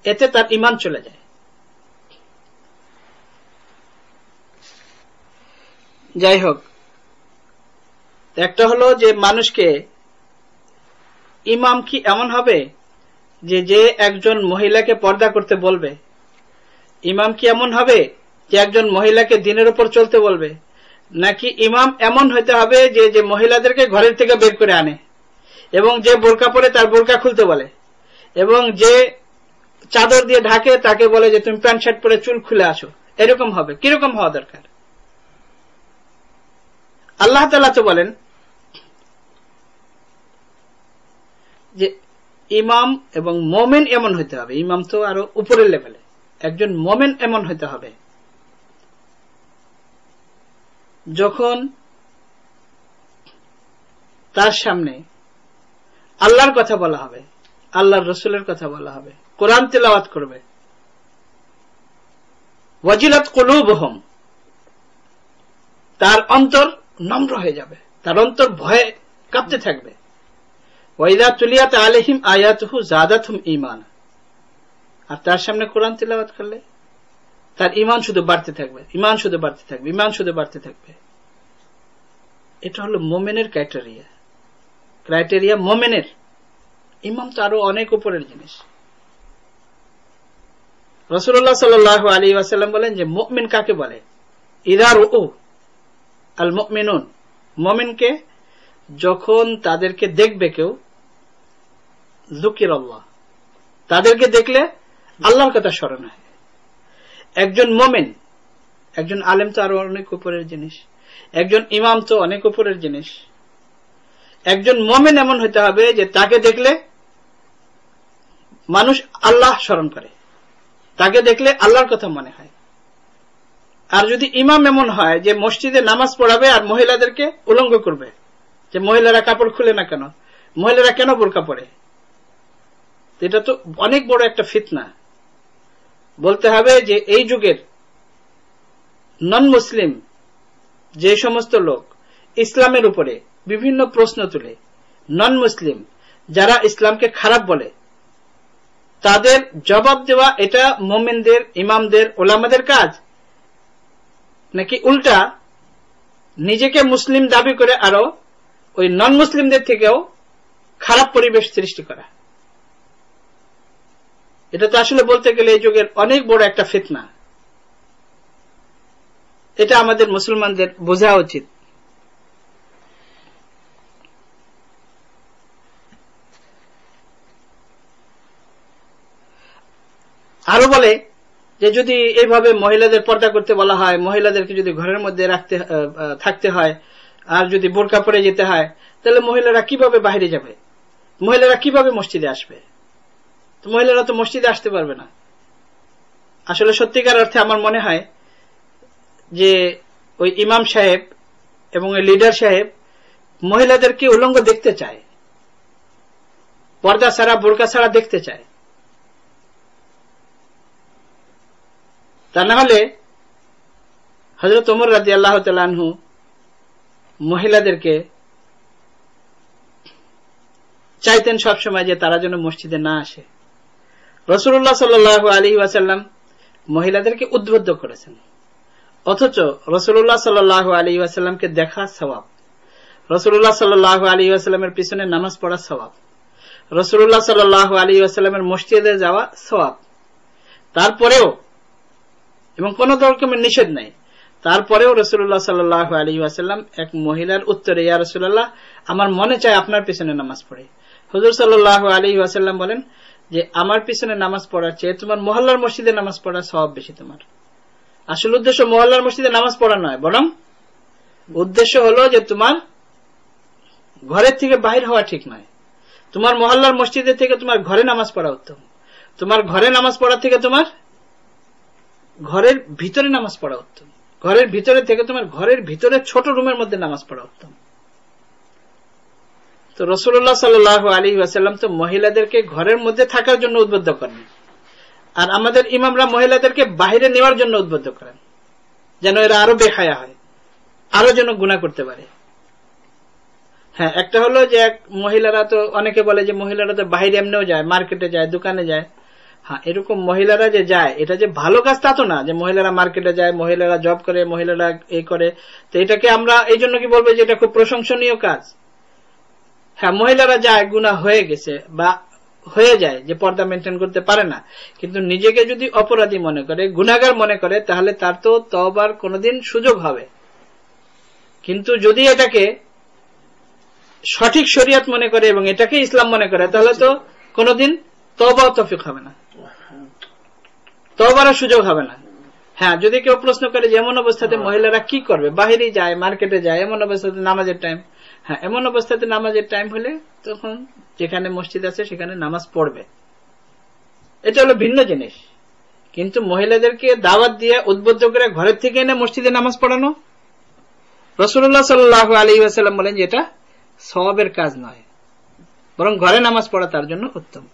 এতে তার ঈমান চলে যায়। যাই হোক, একটা হলো যে মানুষকে ইমাম কি এমন হবে যে যে একজন মহিলাকে পর্দা করতে বলবে? ইমাম কি এমন হবে যে একজন মহিলাকে দিনের উপর চলতে বলবে? নাকি ইমাম এমন হইতে হবে যে যে মহিলাদেরকে ঘরের থেকে বের করে আনে, এবং যে বোরকা পরে তার বোরকা খুলতে বলে, এবং যে চাদর দিয়ে ঢাকে তাকে বলে যে তুমি প্যান্ট শার্ট পরে চুল খুলে আসো? এরকম হবে? কিরকম হওয়া দরকার? আল্লাহ তাআলা তো বলেন যে ইমাম এবং মোমেন এমন হইতে হবে। ইমাম তো আরো উপরের লেভেলে, একজন মোমেন এমন হইতে হবে যখন তার সামনে আল্লাহর কথা বলা হবে, আল্লাহর রসুলের কথা বলা হবে, কোরআন তিলাওয়াত করবে, ওয়াজিলাত কুলুবুহুম, তার অন্তর নম্র হয়ে যাবে, তার অন্তর ভয়ে কাঁপতে থাকবে। ওয়াইদা তুলিয়াত আলাইহিম আয়াতুহু যাদাতহুম ঈমানা, আর তার সামনে কোরআন তিলাওয়াত করলে তার ঈমান শুধু বাড়তে থাকবে, ঈমান শুধু বাড়তে থাকবে, ঈমান শুধু বাড়তে থাকবে। এটা হলো মুমিনের ক্রাইটেরিয়া মুমিনের। ইমাম তো আরো অনেক উপরের জিনিস। রাসূলুল্লাহ সাল্লাল্লাহু আলাইহি ওয়াসাল্লাম বলেন যে মুমিন কাকে বলে? ইযা রুউ আল মুমিনুন, মুমিনকে যখন তাদেরকে দেখবে কেউ, যুকিরাল্লাহ, তাদেরকে দেখলে আল্লাহর কথা স্মরণ হয়। একজন মুমিন, একজন আলেম তো আরো অনেক উপরের জিনিস, একজন ইমাম তো অনেক উপরের জিনিস। একজন মুমিন এমন হইতে হবে যে তাকে দেখলে মানুষ আল্লাহ স্মরণ করে, তাকে দেখলে আল্লাহর কথা মনে হয়। আর যদি ইমাম এমন হয় যে মসজিদে নামাজ পড়াবে আর মহিলাদেরকে উলঙ্গ করবে, যে মহিলারা কাপড় খুলে না কেন, মহিলারা কেন বোরকা পরে, এটা তো অনেক বড় একটা ফিতনা। বলতে হবে যে এই যুগের নন মুসলিম যে সমস্ত লোক ইসলামের উপরে বিভিন্ন প্রশ্ন তুলে, নন মুসলিম যারা ইসলামকে খারাপ বলে, তাদের জবাব দেওয়া এটা মুমিনদের, ইমামদের, ওলামাদের কাজ, নাকি উল্টা নিজেকে মুসলিম দাবি করে আরো ওই নন মুসলিমদের থেকেও খারাপ পরিবেশ সৃষ্টি করা? এটা তো আসলে বলতে গেলে এই যুগের অনেক বড় একটা ফিতনা। এটা আমাদের মুসলমানদের বোঝা উচিত। আরো বলে যে যদি এইভাবে মহিলাদের পর্দা করতে বলা হয়, মহিলাদেরকে যদি ঘরের মধ্যে থাকতে হয়, আর যদি বোরকা পরে যেতে হয়, তাহলে মহিলারা কিভাবে বাইরে যাবে? মহিলারা কিভাবে মসজিদে আসবে? তো মহিলারা তো মসজিদে আসতে পারবে না। আসলে সত্যিকার অর্থে আমার মনে হয় যে ওই ইমাম সাহেব এবং ওই লিডার সাহেব মহিলাদেরকে উলঙ্গ দেখতে চায়, পর্দা ছাড়া, বোরকা ছাড়া দেখতে চায়। তা না হলে হযরত ওমর রাদিয়াল্লাহু তাআলা আনহু মহিলাদেরকে চাইতেন সবসময় যে তারা যেন মসজিদে না আসে। রাসূলুল্লাহ সাল্লাল্লাহু আলাইহি ওয়াসাল্লাম মহিলাদেরকে উদ্বুদ্ধ করেছেন, অথচ রাসূলুল্লাহ সাল্লাল্লাহু আলাইহি ওয়াসাল্লামকে দেখা সওয়াব, রাসূলুল্লাহ সাল্লাল্লাহু আলাইহি ওয়াসাল্লামের পিছনে নামাজ পড়া সওয়াব, রাসূলুল্লাহ সাল্লাল্লাহু আলাইহি ওয়াসাল্লামের মসজিদে যাওয়া সওয়াব। তারপরেও, এবং কোন রকমের নিষেধ নাই, তারপরেও রাসূলুল্লাহ সাল্লাল্লাহু আলাইহি ওয়াসাল্লাম এক মহিলার উত্তরে, ইয়া রাসূলুল্লাহ, আমার মনে চায় আপনার পিছনে নামাজ পড়ে। হুজুর সাল্লাল্লাহু আলাইহি ওয়াসাল্লাম বলেন যে আমার পিছনে নামাজ পড়ার চেয়ে তোমার মহল্লার মসজিদে নামাজ পড়ার সওয়াব বেশি তোমার। আসল উদ্দেশ্য মহল্লার মসজিদে নামাজ পড়া নয়, বরং উদ্দেশ্য হলো যে তোমার ঘরের থেকে বাহির হওয়া ঠিক নয়। তোমার মহল্লার মসজিদে থেকে তোমার ঘরে নামাজ পড়া উত্তম। তোমার ঘরে নামাজ পড়া থেকে তোমার ঘরের ভিতরে নামাজ পড়া উত্তম। ঘরের ভিতরে থেকে তোমার ঘরের ভিতরে ছোট রুমের মধ্যে নামাজ পড়া উত্তম। তো রাসূলুল্লাহ সাল্লাল্লাহু আলাইহি ওয়াসাল্লাম তো মহিলাদেরকে ঘরের মধ্যে থাকার জন্য উদ্বুদ্ধ করেন, আর আমাদের ইমামরা মহিলাদেরকে বাইরে নেওয়ার জন্য উদ্বুদ্ধ করেন, যেন এরা আরো বেহায়া হয়, আরো যেন গুনাহ করতে পারে। হ্যাঁ, একটা হলো যে মহিলারা তো, অনেকে বলে যে মহিলারা তো বাইরে এমনিও যায়, মার্কেটে যায়, দোকানে যায়, হ্যাঁ, এরকম মহিলারা যে যায় এটা যে ভালো কাজ তা তো না, যে মহিলারা মার্কেটে যায়, মহিলারা জব করে, মহিলারা এই করে, তো এটাকে আমরা এই জন্য কি বলবো যে এটা খুব প্রশংসনীয় কাজ? হ্যাঁ, মহিলারা যায়, গুনাহ হয়ে গেছে বা হয়ে যায় যে পর্দা মেনটেন করতে পারে না, কিন্তু নিজেকে যদি অপরাধী মনে করে, গুনাহগার মনে করে, তাহলে তার তো তওবার কোনোদিন সুযোগ হবে। কিন্তু যদি এটাকে সঠিক শরীয়ত মনে করে এবং এটাকে ইসলাম মনে করে, তাহলে তো কোনোদিন তওবাও তৌফিক হবে না, তওবারও সুযোগ হবে না। হ্যাঁ, যদি কেউ প্রশ্ন করে যে এমন অবস্থাতে মহিলারা কি করবে, বাহিরে যায়, মার্কেটে যায়, এমন অবস্থাতে নামাজের টাইম, হ্যাঁ, এমন অবস্থাতে নামাজের টাইম হলে তখন যেখানে মসজিদ আছে সেখানে নামাজ পড়বে, এটা হলো ভিন্ন জিনিস। কিন্তু মহিলাদেরকে দাওয়াত দিয়ে উদ্বুদ্ধ করে ঘরের থেকে এনে মসজিদে নামাজ পড়ানো, রাসূলুল্লাহ সাল্লাল্লাহু আলাইহি ওয়াসাল্লাম বলেন যে এটা সওয়াবের কাজ নয়, বরং ঘরে নামাজ পড়া তার জন্য উত্তম।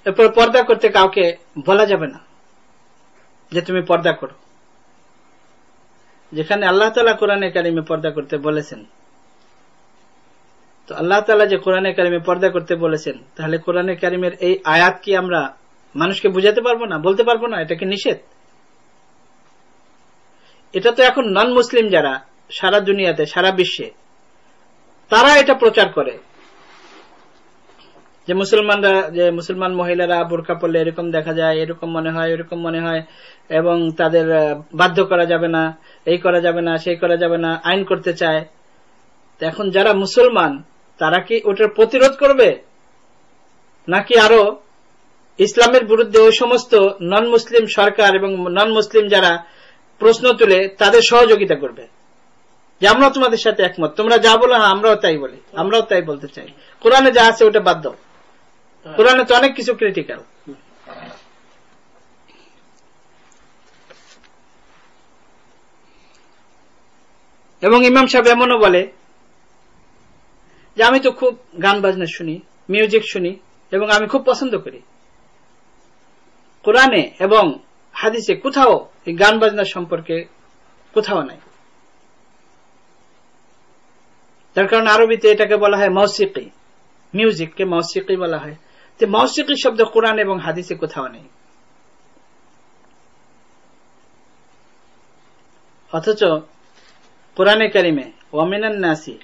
এরপর পর্দা করতে কাউকে বলা যাবে না যে তুমি পর্দা করো। যেখানে আল্লাহ তাআলা কোরআনে কারিমে পর্দা করতে বলেছেন, তো আল্লাহ তাআলা যে কোরআনে কারিমে পর্দা করতে বলেছেন, তাহলে কোরআনে কারিমের এই আয়াত কি আমরা মানুষকে বুঝাতে পারবো না, বলতে পারবো না এটা কি নিষেধ? এটা তো এখন নন মুসলিম যারা সারা দুনিয়াতে, সারা বিশ্বে, তারা এটা প্রচার করে যে মুসলমানরা, যে মুসলমান মহিলারা বোরকা পরলে এরকম দেখা যায়, এরকম মনে হয়, এরকম মনে হয়, এবং তাদের বাধ্য করা যাবে না, এই করা যাবে না, সেই করা যাবে না, আইন করতে চায়। এখন যারা মুসলমান তারা কি ওটার প্রতিরোধ করবে, নাকি আরো ইসলামের বিরুদ্ধে ওই সমস্ত নন মুসলিম সরকার এবং নন মুসলিম যারা প্রশ্ন তুলে তাদের সহযোগিতা করবে যে আমরা তোমাদের সাথে একমত, তোমরা যা বলো হ্যাঁ আমরাও তাই বলি, আমরাও তাই বলতে চাই, কোরআনে যা আছে ওটা বাদ দাও, কোরআনে তো অনেক কিছু ক্রিটিক্যাল। এবং ইমাম সাহেব এমনও বলে যে আমি তো খুব গান বাজনা শুনি, মিউজিক শুনি, এবং আমি খুব পছন্দ করি, কোরআনে এবং হাদিসে কোথাও এই গান বাজনা সম্পর্কে কোথাও নাই। তার কারণ আরবিতে এটাকে বলা হয় মৌসিকি, মিউজিককে মৌসিকি বলা হয়। তো মৌসিকি শব্দ কোরআন এবং হাদিসে কোথাও নেই। অথচ কোরআনে কারিমে ওয়ামিনান নাসি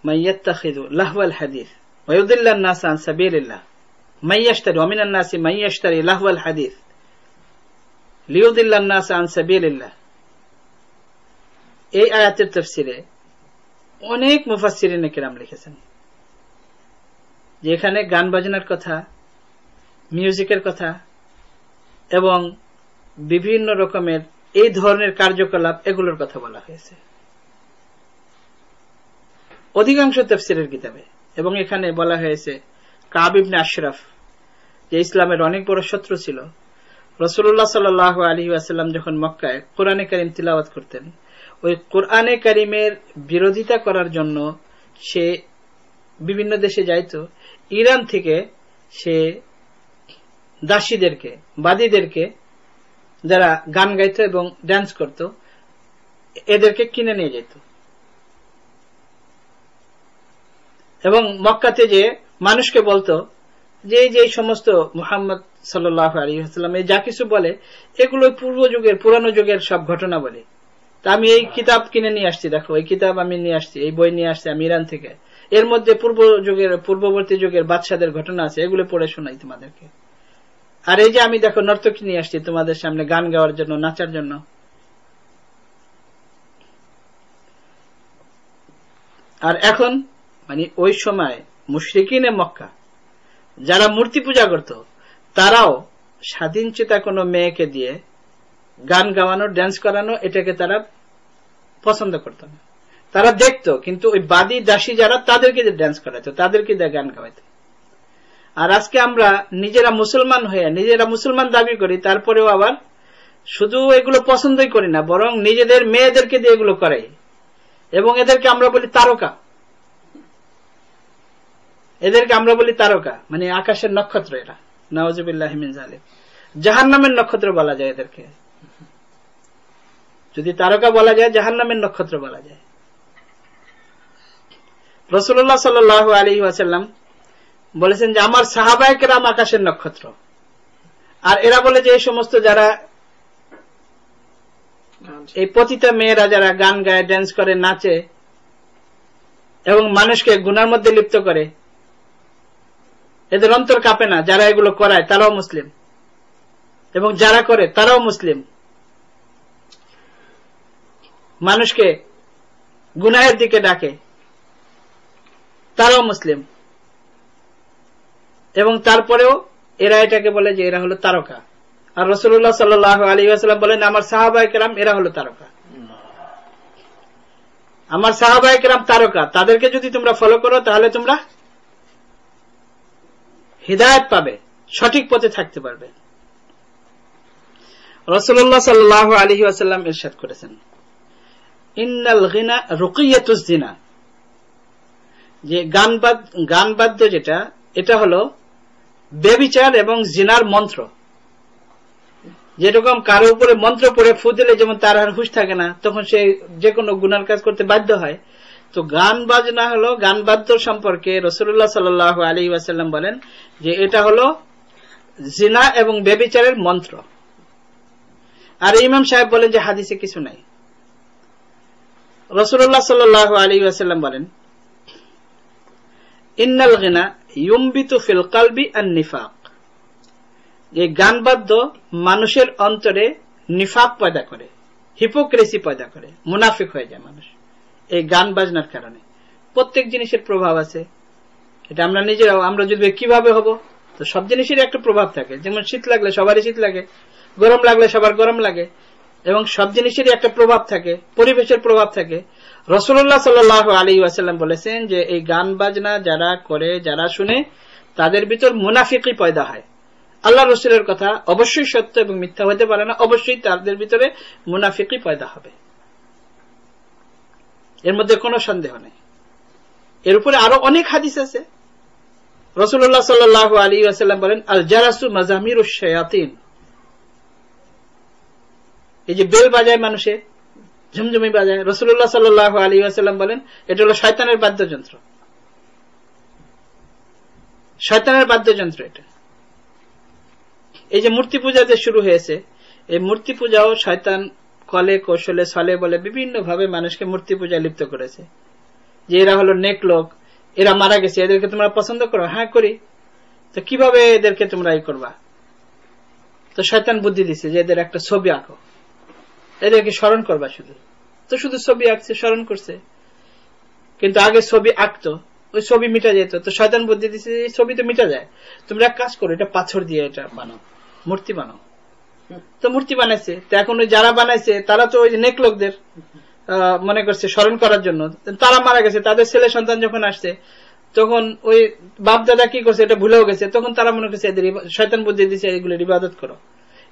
মাইয়াত্তাখিযু লাহওয়াল হাদিস ওয়া ইউদিল্লুন নাস আন সাবিলিল্লাহ মাইয়াশতারি ওয়ামিনান নাসি মাইয়াশতারি লাহওয়াল হাদিস লিইউদিল্লুন নাস আন সাবিলিল্লাহ। এই আয়াতের তাফসিরে অনেক মুফাসসিরিনে কিরাম লিখেছেন যে এখানে গান বাজনার কথা, মিউজিকের কথা এবং বিভিন্ন রকমের এই ধরনের কার্যকলাপ, এগুলোর কথা বলা হয়েছে অধিকাংশ তাফসিরের কিতাবে। এবং এখানে বলা হয়েছে কাব ইবনে আশরাফ, যে ইসলামের অনেক বড় শত্রু ছিল, রাসূলুল্লাহ সাল্লাল্লাহু আলাইহি ওয়াসাল্লাম যখন মক্কায় কোরআনে কারীম তিলাওয়াত করতেন, ওই কোরআনে কারীমের বিরোধিতা করার জন্য সে বিভিন্ন দেশে যাইত। ইরান থেকে সে দাসীদেরকে, বাদীদেরকে, যারা গান গাইত এবং ডান্স করত, এদেরকে কিনে নিয়ে যেত এবং মক্কাতে যে মানুষকে বলতো যে এই সমস্ত মুহাম্মদ সাল্লাল্লাহু আলাইহি ওয়াসাল্লাম এই যা কিছু বলে এগুলো পূর্ব যুগের, পুরানো যুগের সব ঘটনা বলে। তা আমি এই কিতাব কিনে নিয়ে আসছি, দেখো এই কিতাব আমি নিয়ে আসছি, এই বই নিয়ে আসছি আমি ইরান থেকে, এর মধ্যে পূর্ববর্তী যুগের বাদশাদের ঘটনা আছে, এগুলো পড়ে শোনাই তোমাদেরকে। আর এই যে আমি দেখো নর্তকী নিয়ে আসছি তোমাদের সামনে গান গাওয়ার জন্য, নাচার জন্য। আর এখন মানে ওই সময় মুশরিকিনে মক্কা যারা মূর্তি পূজা করত, তারাও স্বাধীন চেতা কোনো মেয়েকে দিয়ে গান গাওয়ানো, ড্যান্স করানো, এটাকে তারা পছন্দ করত না। তারা দেখতো, কিন্তু ওই বাদী দাসী যারা, তাদেরকে ড্যান্স করাইতো, তাদেরকে দিয়ে গান গাওয়াইতো। আর আজকে আমরা নিজেরা মুসলমান হয়ে নিজেরা মুসলমান দাবি করি, তারপরেও আবার শুধু এগুলো পছন্দই করি না, বরং নিজেদের মেয়েদেরকে দিয়ে এগুলো করাই, এবং এদেরকে আমরা বলি তারকা। এদেরকে আমরা বলি তারকা, মানে আকাশের নক্ষত্র, এরা নাউযুবিল্লাহি মিন যালিক। জাহান্নামের নক্ষত্র বলা যায় এদেরকে, যদি তারকা বলা যায় জাহান্নামের নক্ষত্র বলা যায়। রাসূলুল্লাহ সাল্লাল্লাহু আলাইহি ওয়াসাল্লাম বলেছেন যে আমার সাহাবায়ে কেরাম আকাশের নক্ষত্র। আর এরা বলে যে এই সমস্ত যারা এই পতিতা মেয়েরা যারা গান গায়, ড্যান্স করে, নাচে এবং মানুষকে গুনার মধ্যে লিপ্ত করে, এদের অন্তর কাঁপে না। যারা এগুলো করায় তারাও মুসলিম, এবং যারা করে তারাও মুসলিম। মানুষকে গুনাহের দিকে ডাকে, তারাও মুসলিম, এবং তারপরেও এরা এটাকে বলে যে এরা হলো তারকা। আর রাসূলুল্লাহ সাল্লাল্লাহু আলাইহি ওয়াসাল্লাম বলেন আমার সাহাবায়ে কেরাম এরা হলো তারকা, আমার সাহাবায়ে কেরাম তারকা। তাদেরকে যদি তোমরা ফলো করো তাহলে তোমরা হিদায়াত পাবে, সঠিক পথে থাকতে পারবে। রাসূলুল্লাহ সাল্লাল্লাহু আলাইহি ওয়াসাল্লাম ইরশাদ করেছেন ইন্নাল গিনা রুকিয়াতুজ জিনা, যে গান বাদ্য যেটা, এটা হলো ব্যভিচার এবং জিনার মন্ত্র। যেরকম কারো উপরে মন্ত্র পড়ে ফু দিলে যেমন তার আর হুঁশ থাকে না, তখন সে যে কোনো গুনার কাজ করতে বাধ্য হয়। তো গান বাজনা হলো, গান বাদ্য সম্পর্কে রাসূলুল্লাহ সাল্লাল্লাহু আলাইহি ওয়াসাল্লাম বলেন যে এটা হলো জিনা এবং ব্যভিচারের মন্ত্র। আর ইমাম সাহেব বলেন যে হাদিসে কিছু নাই। রাসূলুল্লাহ সাল্লাল্লাহু আলাইহি ওয়াসাল্লাম বলেন ইন্নাল গিনা ইউমবিতু ফিল কলবি আন নিফাক, এই গান বাদ্য মানুষের অন্তরে নিফাক পয়দা করে, হিপোক্রেসি পয়দা করে, মুনাফিক হয়ে যায় মানুষ এই গান বাজনার কারণে। প্রত্যেক জিনিসের প্রভাব আছে, এটা আমরা নিজেরাও, আমরা যদি কিভাবে হব, তো সব জিনিসের একটা প্রভাব থাকে। যেমন শীত লাগলে সবারই শীত লাগে, গরম লাগলে সবার গরম লাগে, এবং সব জিনিসেরই একটা প্রভাব থাকে, পরিবেশের প্রভাব থাকে। রাসূলুল্লাহ সাল্লাল্লাহু আলাইহি ওয়াসাল্লাম বলেছেন যে এই গান বাজনা যারা করে, যারা শুনে, তাদের ভিতর মুনাফিকি পয়দা হয়। আল্লাহ রাসূলের কথা অবশ্যই সত্য এবং মিথ্যা হতে পারে না, অবশ্যই তাদের ভিতরে মুনাফিকি পয়দা হবে, এর মধ্যে কোনো সন্দেহ নেই। এর উপরে আরো অনেক হাদিস আছে। রাসূলুল্লাহ সাল্লাল্লাহু আলাইহি ওয়াসাল্লাম বলেন আল জারাসু মাজামিরুশ শায়াতিন, এই যে বেল বাজায় মানুষে, ঝুমঝুমি বাজায়, রাসূলুল্লাহ সাল্লাল্লাহু আলাইহি ওয়াসাল্লাম বলেন এটা হলো শয়তানের বাদ্যযন্ত্র, শয়তানের বাদ্যযন্ত্র এটা। এই যে মূর্তি পূজা যে শুরু হয়েছে, এই মূর্তি পূজাও শয়তান কলে কৌশলে ছলে বলে বিভিন্ন ভাবে মানুষকে মূর্তি পূজা লিপ্ত করেছে। যে এরা হলো নেক লোক, এরা মারা গেছে, এদেরকে তোমরা পছন্দ করো, হ্যাঁ করি, তো কিভাবে এদেরকে তোমরা এই করবা? তো শয়তান বুদ্ধি দিচ্ছে যে এদের একটা ছবি আঁকো, এদেরকে স্মরণ করবা শুধু। তো শুধু ছবি আঁকছে, স্মরণ করছে, কিন্তু আগে ছবি আঁকতো, ওই ছবি মিটা যেত। তো শয়তান বুদ্ধি দিচ্ছে এই ছবি তো মিটা যায়, তোমরা এক কাজ করো, এটা পাথর দিয়ে এটা বানাও, মূর্তি বানাও। তো মূর্তি বানাইছে, তো এখন ওই যারা বানাইছে তারা তো ওই নেক লোকদের মনে করছে স্মরণ করার জন্য, তারা মারা গেছে, তাদের ছেলে সন্তান যখন আসছে তখন ওই বাপ দাদা কি করছে এটা ভুলেও গেছে, তখন তারা মনে করছে এদের শয়তান বুদ্ধি দিচ্ছে এগুলোর ইবাদত করো,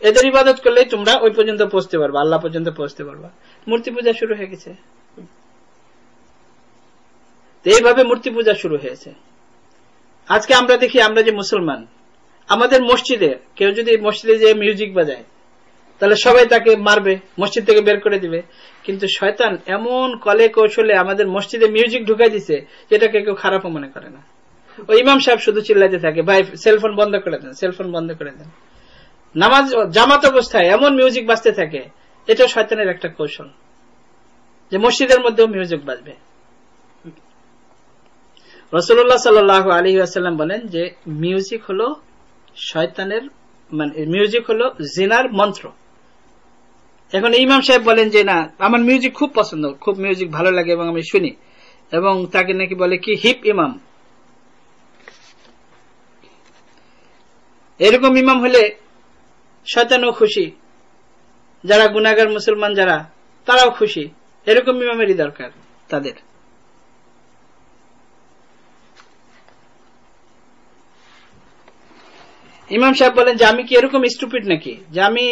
এদের ইবাদত করলেই তোমরা ওই পর্যন্ত পৌঁছতে পারবা, আল্লাহ পর্যন্ত পৌঁছতে পারবা। মূর্তি পূজা শুরু হয়ে গেছে, এইভাবে মূর্তি পূজা শুরু হয়েছে। আজকে আমরা দেখি, আমরা যে মুসলমান, আমাদের মসজিদে কেউ যদি মসজিদে যে মিউজিক বাজায় তাহলে সবাই তাকে মারবে, মসজিদ থেকে বের করে দিবে। কিন্তু শয়তান এমন কলে কৌশলে আমাদের মসজিদে মিউজিক ঢুকাই দিছে যেটাকে কেউ খারাপও মনে করে না। ওই ইমাম সাহেব শুধু চিল্লাইতে থাকে, ভাই সেলফোন বন্ধ করে দেন, সেলফোন বন্ধ করে দেন। নামাজ জামাত অবস্থায় এমন মিউজিক বাজতে থাকে, এটা শয়তানের একটা কৌশল যে মসজিদের মধ্যেও মিউজিক বাজবে। রাসূলুল্লাহ সাল্লাল্লাহু আলাইহি ওয়াসাল্লাম বলেন যে মিউজিক হলো শয়তানের, মানে মিউজিক হলো জিনার মন্ত্র। এখন ইমাম সাহেব বলেন যে না, আমার মিউজিক খুব পছন্দ, খুব মিউজিক ভালো লাগে এবং আমি শুনি, এবং তাকে নাকি বলে কি হিপ ইমাম। এরকম ইমাম হলে শয়তানও খুশি, যারা গুনাহগার মুসলমান যারা তারাও খুশি, এরকম ইমামেরই দরকার তাদের। ইমাম সাহেব বলেন যে আমি কি এরকম স্টুপিড নাকি যে আমি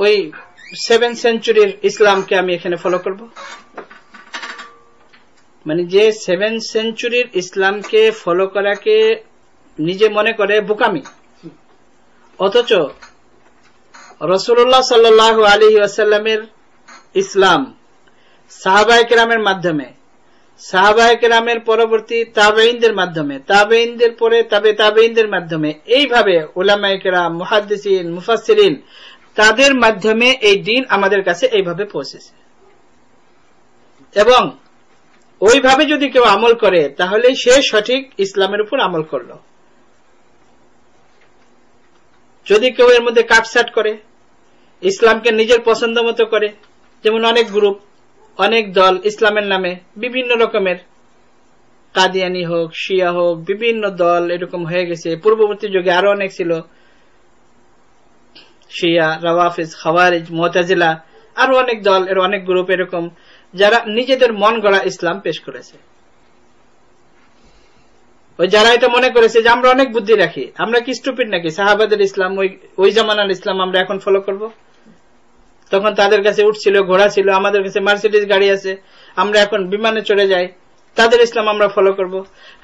ওই 7th সেঞ্চুরির ইসলামকে আমি এখানে ফলো করব? মানে যে 7th সেঞ্চুরির ইসলামকে ফলো করাকে নিজে মনে করে বোকামি, অথচ রাসূলুল্লাহ সাল্লাল্লাহু আলাইহি ওয়াসাল্লামের ইসলাম সাহাবায়ে কেরামের মাধ্যমে, সাহাবায়ে কেরামের পরবর্তী তাবেঈনদের মাধ্যমে, তাবেঈনদের পরে তাবেঈনদের মাধ্যমে, এইভাবে উলামায়ে কেরাম, মুহাদ্দিসিন, মুফাসসিরিন তাদের মাধ্যমে এই দ্বীন আমাদের কাছে এইভাবে পৌঁছেছে। এবং ওইভাবে যদি কেউ আমল করে তাহলে সে সঠিক ইসলামের উপর আমল করল। যদি কেউ এর মধ্যে কাটছাট করে, ইসলামকে নিজের পছন্দ মতো করে, যেমন অনেক গ্রুপ, অনেক দল ইসলামের নামে বিভিন্ন রকমের, কাদিয়ানি হোক, শিয়া হোক, বিভিন্ন দল এরকম হয়ে গেছে। পূর্ববর্তী যুগে আরো অনেক ছিল, শিয়া, রাওয়াফিজ, খাওয়ারিজ, মুতাজিলা, আরো অনেক দল, এর অনেক গ্রুপ এরকম, যারা নিজেদের মন গড়া ইসলাম পেশ করেছে। ওই যারা এটা মনে করেছে যে আমরা অনেক বুদ্ধি রাখি, আমরা কি স্টুপিড নাকি, সাহাবাদের ইসলাম, ওই জামানার ইসলাম আমরা এখন ফলো করব? তখন তাদের কাছে উট ছিল, ঘোড়া ছিল, আমাদের কাছে মার্সিডিজ গাড়ি আছে, আমরা এখন বিমানে চড়ে যাই, তাদের ইসলাম আমরা ফলো করব।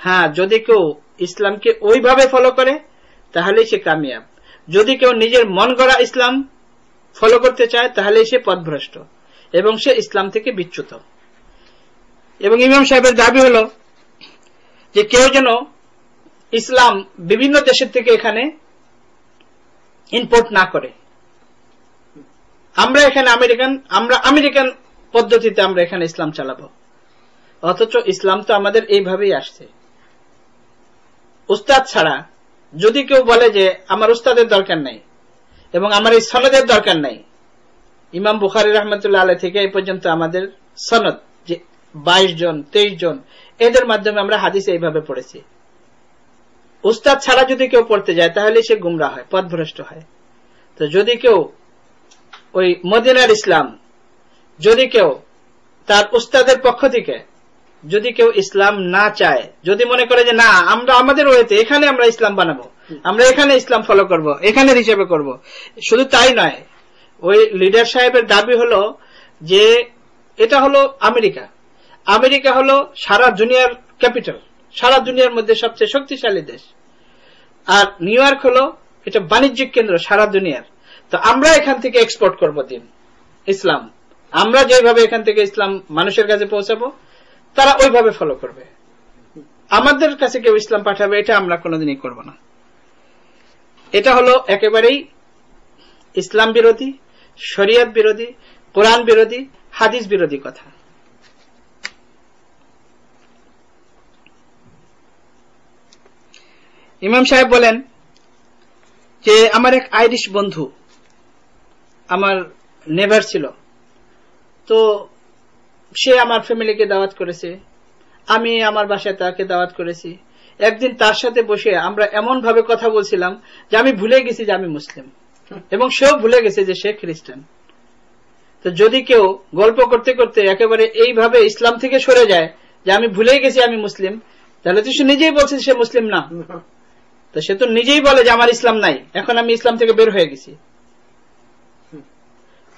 হ্যাঁ, যদি কেউ ইসলামকে ওইভাবে ফলো করে তাহলেই সে কামিয়াব। যদি কেউ নিজের মন গড়া ইসলাম ফলো করতে চায় তাহলেই সে পথভ্রষ্ট এবং সে ইসলাম থেকে বিচ্যুত। এবং ইমাম সাহেবের দাবি হল যে কেউ যেন ইসলাম বিভিন্ন দেশের থেকে এখানে ইম্পোর্ট না করে। আমরা এখানে আমেরিকান পদ্ধতিতে আমরা এখানে ইসলাম চালাবো, অথচ ইসলাম তো আমাদের এইভাবেই আসছে। উস্তাদ ছাড়া যদি কেউ বলে যে আমার উস্তাদের দরকার নাই এবং আমার এই সনদের দরকার নাই, ইমাম বুখারী রাহমাতুল্লাহ আলাইহি থেকে এই পর্যন্ত আমাদের সনদ যে 22 জন 23 জন, এদের মাধ্যমে আমরা হাদিস এইভাবে পড়েছি। উস্তাদ ছাড়া যদি কেউ পড়তে যায় তাহলে সে গুমরাহ হয়, পথভ্রষ্ট হয়। তো যদি কেউ ওই মদিনার ইসলাম, যদি কেউ তার উস্তাদের পক্ষ থেকে যদি কেউ ইসলাম না চায়, যদি মনে করে যে না আমরা আমাদের ওয়েতে এখানে আমরা ইসলাম বানাবো, আমরা এখানে ইসলাম ফলো করব, এখানের হিসেবে করব, শুধু তাই নয়, ওই লিডার সাহেবের দাবি হলো যে এটা হলো আমেরিকা, আমেরিকা হলো সারা দুনিয়ার ক্যাপিটাল, সারা দুনিয়ার মধ্যে সবচেয়ে শক্তিশালী দেশ, আর নিউ ইয়র্ক হলো এটা বাণিজ্যিক কেন্দ্র সারা দুনিয়ার। তো আমরা এখান থেকে এক্সপোর্ট করব দিন ইসলাম, আমরা যেভাবে এখান থেকে ইসলাম মানুষের কাছে পৌঁছাবো তারা ওইভাবে ফলো করবে, আমাদের কাছে কেউ ইসলাম পাঠাবে এটা আমরা কোনোদিনই করব না। এটা হলো একেবারেই ইসলাম বিরোধী, শরিয়ত বিরোধী, কোরআন বিরোধী, হাদিস বিরোধী কথা। ইমাম সাহেব বলেন যে আমার এক আইরিশ বন্ধু, আমার নেভার ছিল, তো সে আমার ফ্যামিলিকে দাওয়াত করেছে, আমি আমার বাসায় তাকে দাওয়াত করেছি। একদিন তার সাথে বসে আমরা এমন ভাবে কথা বলছিলাম যে আমি ভুলে গেছি যে আমি মুসলিম এবং সেও ভুলে গেছে যে সে খ্রিস্টান। তো যদি কেউ গল্প করতে করতে একেবারে এইভাবে ইসলাম থেকে সরে যায় যে আমি ভুলে গেছি আমি মুসলিম, তাহলে তো সে নিজেই বলছে সে মুসলিম না। তো সে তো নিজেই বলে যে আমার ইসলাম নাই, এখন আমি ইসলাম থেকে বের হয়ে গেছি।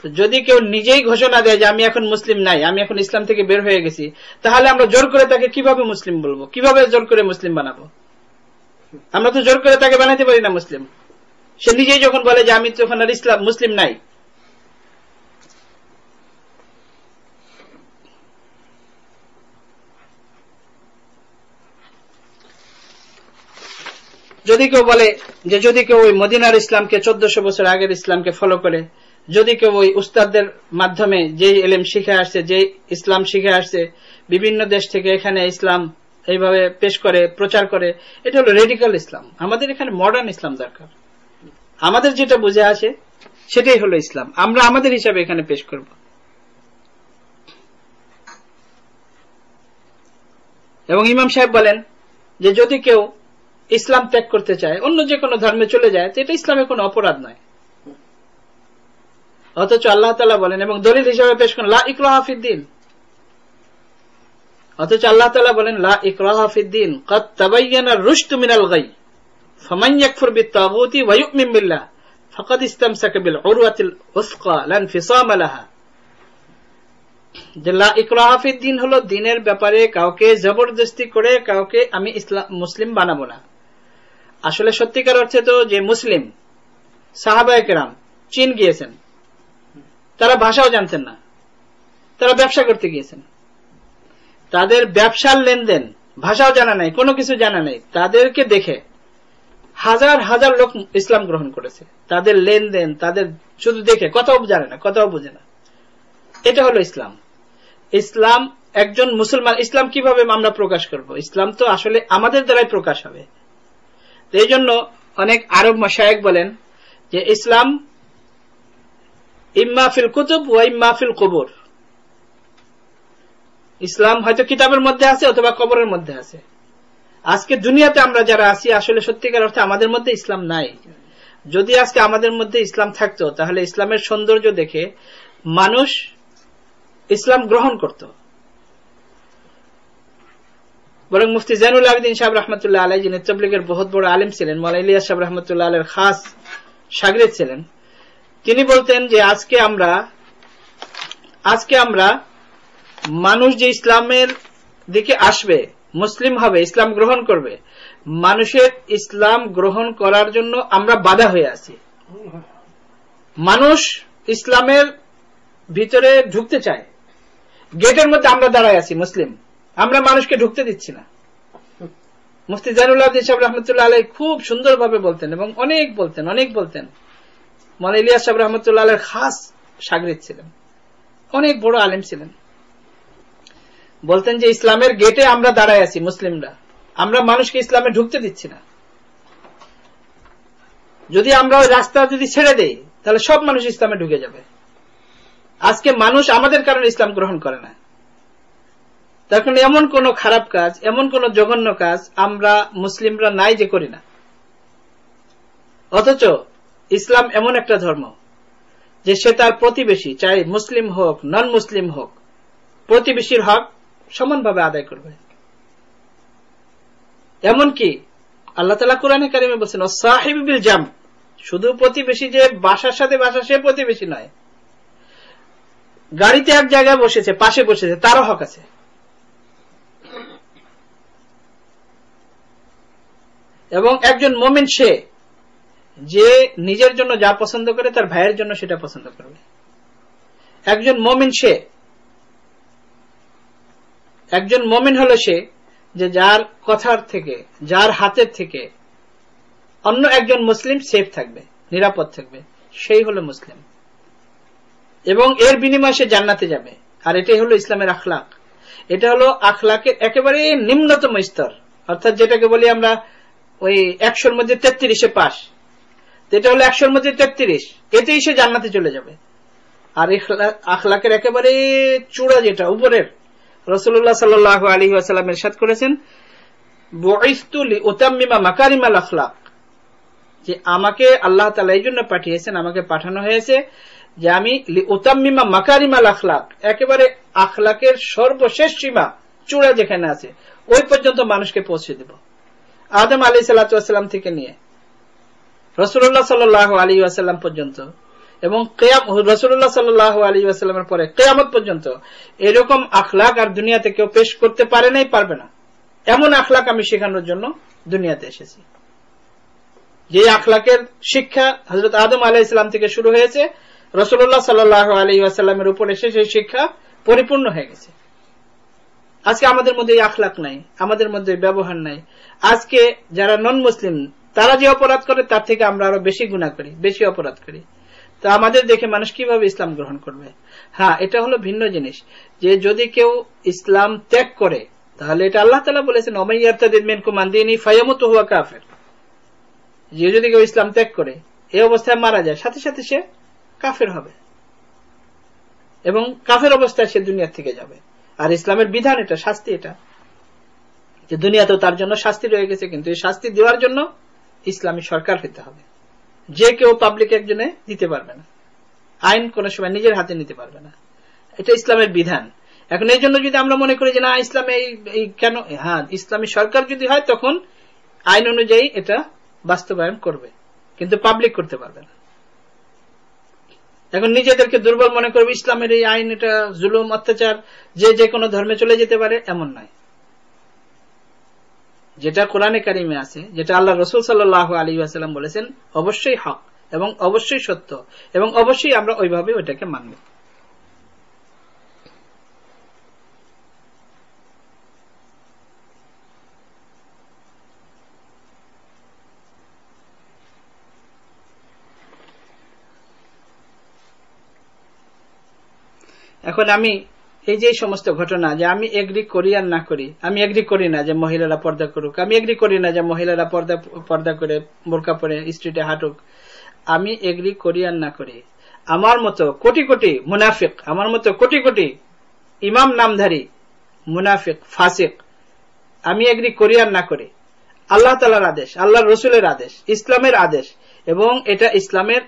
যদি কেউ নিজেই ঘোষণা দেয় যে আমি এখন মুসলিম নাই, আমি এখন ইসলাম থেকে বের হয়ে গেছি, তাহলে আমরা জোর করে তাকে কিভাবে মুসলিম বলবো, কিভাবে জোর করে মুসলিম বানাবো? আমরা তো জোর করে তাকে বানাতে পারি না মুসলিম। সে নিজেই যখন বলে যে আমি তখন আর ইসলাম মুসলিম নাই। যদি কেউ বলে যে যদি কেউ ওই মদিনার ইসলামকে 1400 বছর আগের ইসলামকে ফলো করে, যদি কেউ ওই উস্তাদদের মাধ্যমে যে ইলম শিখে আসছে, যে ইসলাম শিখে আসছে, বিভিন্ন দেশ থেকে এখানে ইসলাম এইভাবে পেশ করে, প্রচার করে, এটা হলো রেডিক্যাল ইসলাম। আমাদের এখানে মডার্ন ইসলাম দরকার, আমাদের যেটা বুঝে আসে সেটাই হলো ইসলাম, আমরা আমাদের হিসাবে এখানে পেশ করব। এবং ইমাম সাহেব বলেন যে যদি কেউ ইসলাম ত্যাগ করতে চায়, অন্য যে কোনো ধর্মে চলে যায়, তো এটা ইসলামে কোনো অপরাধ নয়। অথচ আল্লাহ তাআলা বলেন এবং দলিল হিসেবে পেশ করেন লা ইকরাহা ফিদ্দিন, অথচ আল্লাহ তাআলা বলেন লা ইকরাহা ফিদ্দিন ক্বাদ তাবায়্যানা রুশদু মিনাল গাই ফামান ইয়াকফুর বিত-তাগুতি ওয়া ইউমিন বিল্লাহ ফাকাদ ইসতামসাকা বিল উরওয়াতিল উসকা লা ইনফিসামা লাহা। যে লা ইকরাহা ফিদ্দিন হলো দ্বীনের ব্যাপারে কাউকে জবরদস্তি করে কাউকে আমি ইসলাম মুসলিম বানাবো না। আসলে সত্যিকার অর্থে তো যে মুসলিম সাহাবায়ে কেরাম চীন গিয়েছেন, তারা ভাষাও জানতেন না, তারা ব্যবসা করতে গিয়েছেন, তাদের ব্যবসার লেনদেন ভাষাও জানা নাই, কোনো কিছু জানা নাই, তাদেরকে দেখে হাজার হাজার লোক ইসলাম গ্রহণ করেছে। তাদের লেনদেন, তাদের শুধু দেখে, কথাও জানে না, কথাও বুঝে না। এটা হলো ইসলাম। ইসলাম একজন মুসলমান, ইসলাম কিভাবে আমরা প্রকাশ করব? ইসলাম তো আসলে আমাদের দ্বারাই প্রকাশ হবে। এই জন্য অনেক আরব মাশায়েখ বলেন যে ইসলাম ইম্মা ফিল কুতুব ওয়া ইম্মা ফিল কুবুর। ইসলাম হয়তো কিতাবের মধ্যে আছে অথবা কবরের মধ্যে আছে। আজকে দুনিয়াতে আমরা যারা আছি আসলে সত্যিকার অর্থে আমাদের মধ্যে ইসলাম নাই। যদি আজকে আমাদের মধ্যে ইসলাম থাকতো তাহলে ইসলামের সৌন্দর্য দেখে মানুষ ইসলাম গ্রহণ করত। বরং মুফতি জাইনুল আবেদিন সাহেব রহমতুল্লাহ আলাইহি, যিনি তাবলীগের বহুত বড় আলেম ছিলেন, মাওলানা ইলিয়াস সাহেব রহমতুল্লাহ আলাইহির খাস শাগির্দ ছিলেন, তিনি বলতেন যে আজকে আমরা মানুষ যে ইসলামের দিকে আসবে, মুসলিম হবে, ইসলাম গ্রহণ করবে, মানুষের ইসলাম গ্রহণ করার জন্য আমরা বাধা হয়ে আছি। মানুষ ইসলামের ভিতরে ঢুকতে চায়, গেটের মধ্যে আমরা দাঁড়ায় আছি মুসলিম, আমরা মানুষকে ঢুকতে দিচ্ছি না। মুফতি জাইনুল আবেদিন সাহেব রহমতুল্লাহ আলাইহি খুব সুন্দরভাবে বলতেন এবং অনেক বলতেন। মাওলানা ইলিয়াস সাহেব রহমতুল্লাহ আলাইহির খাস শাগির্দ ছিলেন, অনেক বড় আলেম ছিলেন। বলতেন যে ইসলামের গেটে আমরা দাঁড়ায় আছি মুসলিমরা, আমরা মানুষকে ইসলামে ঢুকতে দিচ্ছি না। যদি আমরা ওই রাস্তা যদি ছেড়ে দেই তাহলে সব মানুষ ইসলামে ঢুকে যাবে। আজকে মানুষ আমাদের কারণে ইসলাম গ্রহণ করে না। তখন এমন কোন খারাপ কাজ, এমন কোন জঘন্য কাজ আমরা মুসলিমরা নাই যে করি না। অথচ ইসলাম এমন একটা ধর্ম যে সে তার প্রতিবেশী, চাই মুসলিম হোক নন মুসলিম হোক, প্রতিবেশীর হক সমানভাবে আদায় করবে। এমনকি আল্লাহ তাআলা কোরআনে কারিমে বলেছেন ওয়াসাহিবি বিল জাম, শুধু প্রতিবেশী যে বাসার সাথে বাসা সে প্রতিবেশী নয়, গাড়িতে এক জায়গায় বসেছে, পাশে বসেছে, তারও হক আছে। এবং একজন মুমিন সে যে নিজের জন্য যা পছন্দ করে তার ভাইয়ের জন্য সেটা পছন্দ করবে। একজন মুমিন হলো সে যে যার কথার থেকে, যার হাতের থেকে অন্য একজন মুসলিম সেফ থাকবে, নিরাপদ থাকবে, সেই হলো মুসলিম। এবং এর বিনিময়ে সে জান্নাতে যাবে। আর এটাই হলো ইসলামের আখলাক। এটা হলো আখলাকের একেবারে নিম্নতম স্তর, অর্থাৎ যেটাকে বলি আমরা ওই 100-র মধ্যে 33-এ পাস, এটা হলো 100-র মধ্যে 33, এতেই সে জান্নাতে চলে যাবে। আর আখলাকের একেবারে চূড়া যেটা উপরের, রাসূলুল্লাহ সাল্লাল্লাহু আলাইহি ওয়াসাল্লাম ইরশাদ করেছেন বুইসতু লিউতাম্মিমা মাকারিমাল আখলাক, যে আমাকে আল্লাহ তাআলা এই জন্য পাঠিয়েছেন, আমাকে পাঠানো হয়েছে যে আমি লিউতাম্মিমা মাকারিমাল আখলাক, একেবারে আখলাকের সর্বশেষ সীমা চূড়া যেখানে আছে ওই পর্যন্ত মানুষকে পৌঁছে দেব। আদম আলাইহিস সালাতু ওয়াসসালাম থেকে নিয়ে রাসূলুল্লাহ সাল্লাল্লাহু আলাইহি ওয়াসাল্লাম পর্যন্ত এবং রাসূলুল্লাহ সাল্লাল্লাহু আলাইহি ওয়াসাল্লামের পরে কিয়ামত পর্যন্ত এরকম আখলাক আর দুনিয়াতে কেউ পেশ করতে পারে নাই, পারবে না। এমন আখলাক আমি শেখানোর জন্য দুনিয়াতে এসেছি। যে আখলাকের শিক্ষা হযরত আদম আলাইহিস সালাম থেকে শুরু হয়েছে, রাসূলুল্লাহ সাল্লাল্লাহু আলাইহি ওয়াসাল্লামের উপর এসে সেই শিক্ষা পরিপূর্ণ হয়ে গেছে। আজকে আমাদের মধ্যে এই আখলাক নাই, আমাদের মধ্যে ব্যবহার নাই। আজকে যারা নন মুসলিম তারা যে অপরাধ করে তার থেকে আমরা আরো বেশি গুনাহ করি, বেশি অপরাধ করি। তা আমাদের দেখে মানুষ কিভাবে ইসলাম গ্রহণ করবে? হ্যাঁ, এটা হলো ভিন্ন জিনিস যে যদি কেউ ইসলাম ত্যাগ করে তাহলে এটা আল্লাহ তাআলা বলেছেন ওমাই ইয়ারতাদিদ মিনকুম আন দীনিহি ফায়ামুতু হুয়া কাফির, যে যদি কেউ ইসলাম ত্যাগ করে এই অবস্থায় মারা যায় সাথে সাথে সে কাফের হবে এবং কাফের অবস্থায় সে দুনিয়া থেকে যাবে। আর ইসলামের বিধান এটা, শাস্তি এটা, যে দুনিয়াতেও তার জন্য শাস্তি রয়ে গেছে, কিন্তু এই শাস্তি দেওয়ার জন্য ইসলামী সরকার হতে হবে। যে কেউ পাবলিক একজনে দিতে পারবে না, আইন কোন সময় নিজের হাতে নিতে পারবে না, এটা ইসলামের বিধান। এখন এই জন্য যদি আমরা মনে করি যে না ইসলামে এই কেন, হ্যাঁ ইসলামী সরকার যদি হয় তখন আইন অনুযায়ী এটা বাস্তবায়ন করবে, কিন্তু পাবলিক করতে পারবে না। এখন নিজেদেরকে দুর্বল মনে করবে, ইসলামের এই আইন এটা জুলুম অত্যাচার, যে কোনো ধর্মে চলে যেতে পারে, এমন নয়। যেটা কোরআনে কারিমে আছে, যেটা আল্লাহ রাসূল সাল্লাল্লাহু আলাইহি ওয়াসাল্লাম বলেছেন অবশ্যই হক, এবং অবশ্যই সত্য, এবং অবশ্যই আমরা ওইভাবে ওইটাকে মানব। এখন আমি এই যে সমস্ত ঘটনা, যে আমি এগ্রি করি আর না করি, আমি এগ্রি করি না যে মহিলারা পর্দা করুক, আমি এগ্রি করি না যে মহিলারা পর্দা করে বোরকা পরে স্ট্রিটে হাঁটুক, আমি এগ্রি করি আর না করি, আমার মতো কোটি কোটি মুনাফিক, আমার মতো কোটি কোটি ইমাম নামধারী মুনাফিক ফাসিক, আমি এগ্রি করি আর না করি, আল্লাহ তাআলার আদেশ, আল্লাহর রসুলের আদেশ, ইসলামের আদেশ, এবং এটা ইসলামের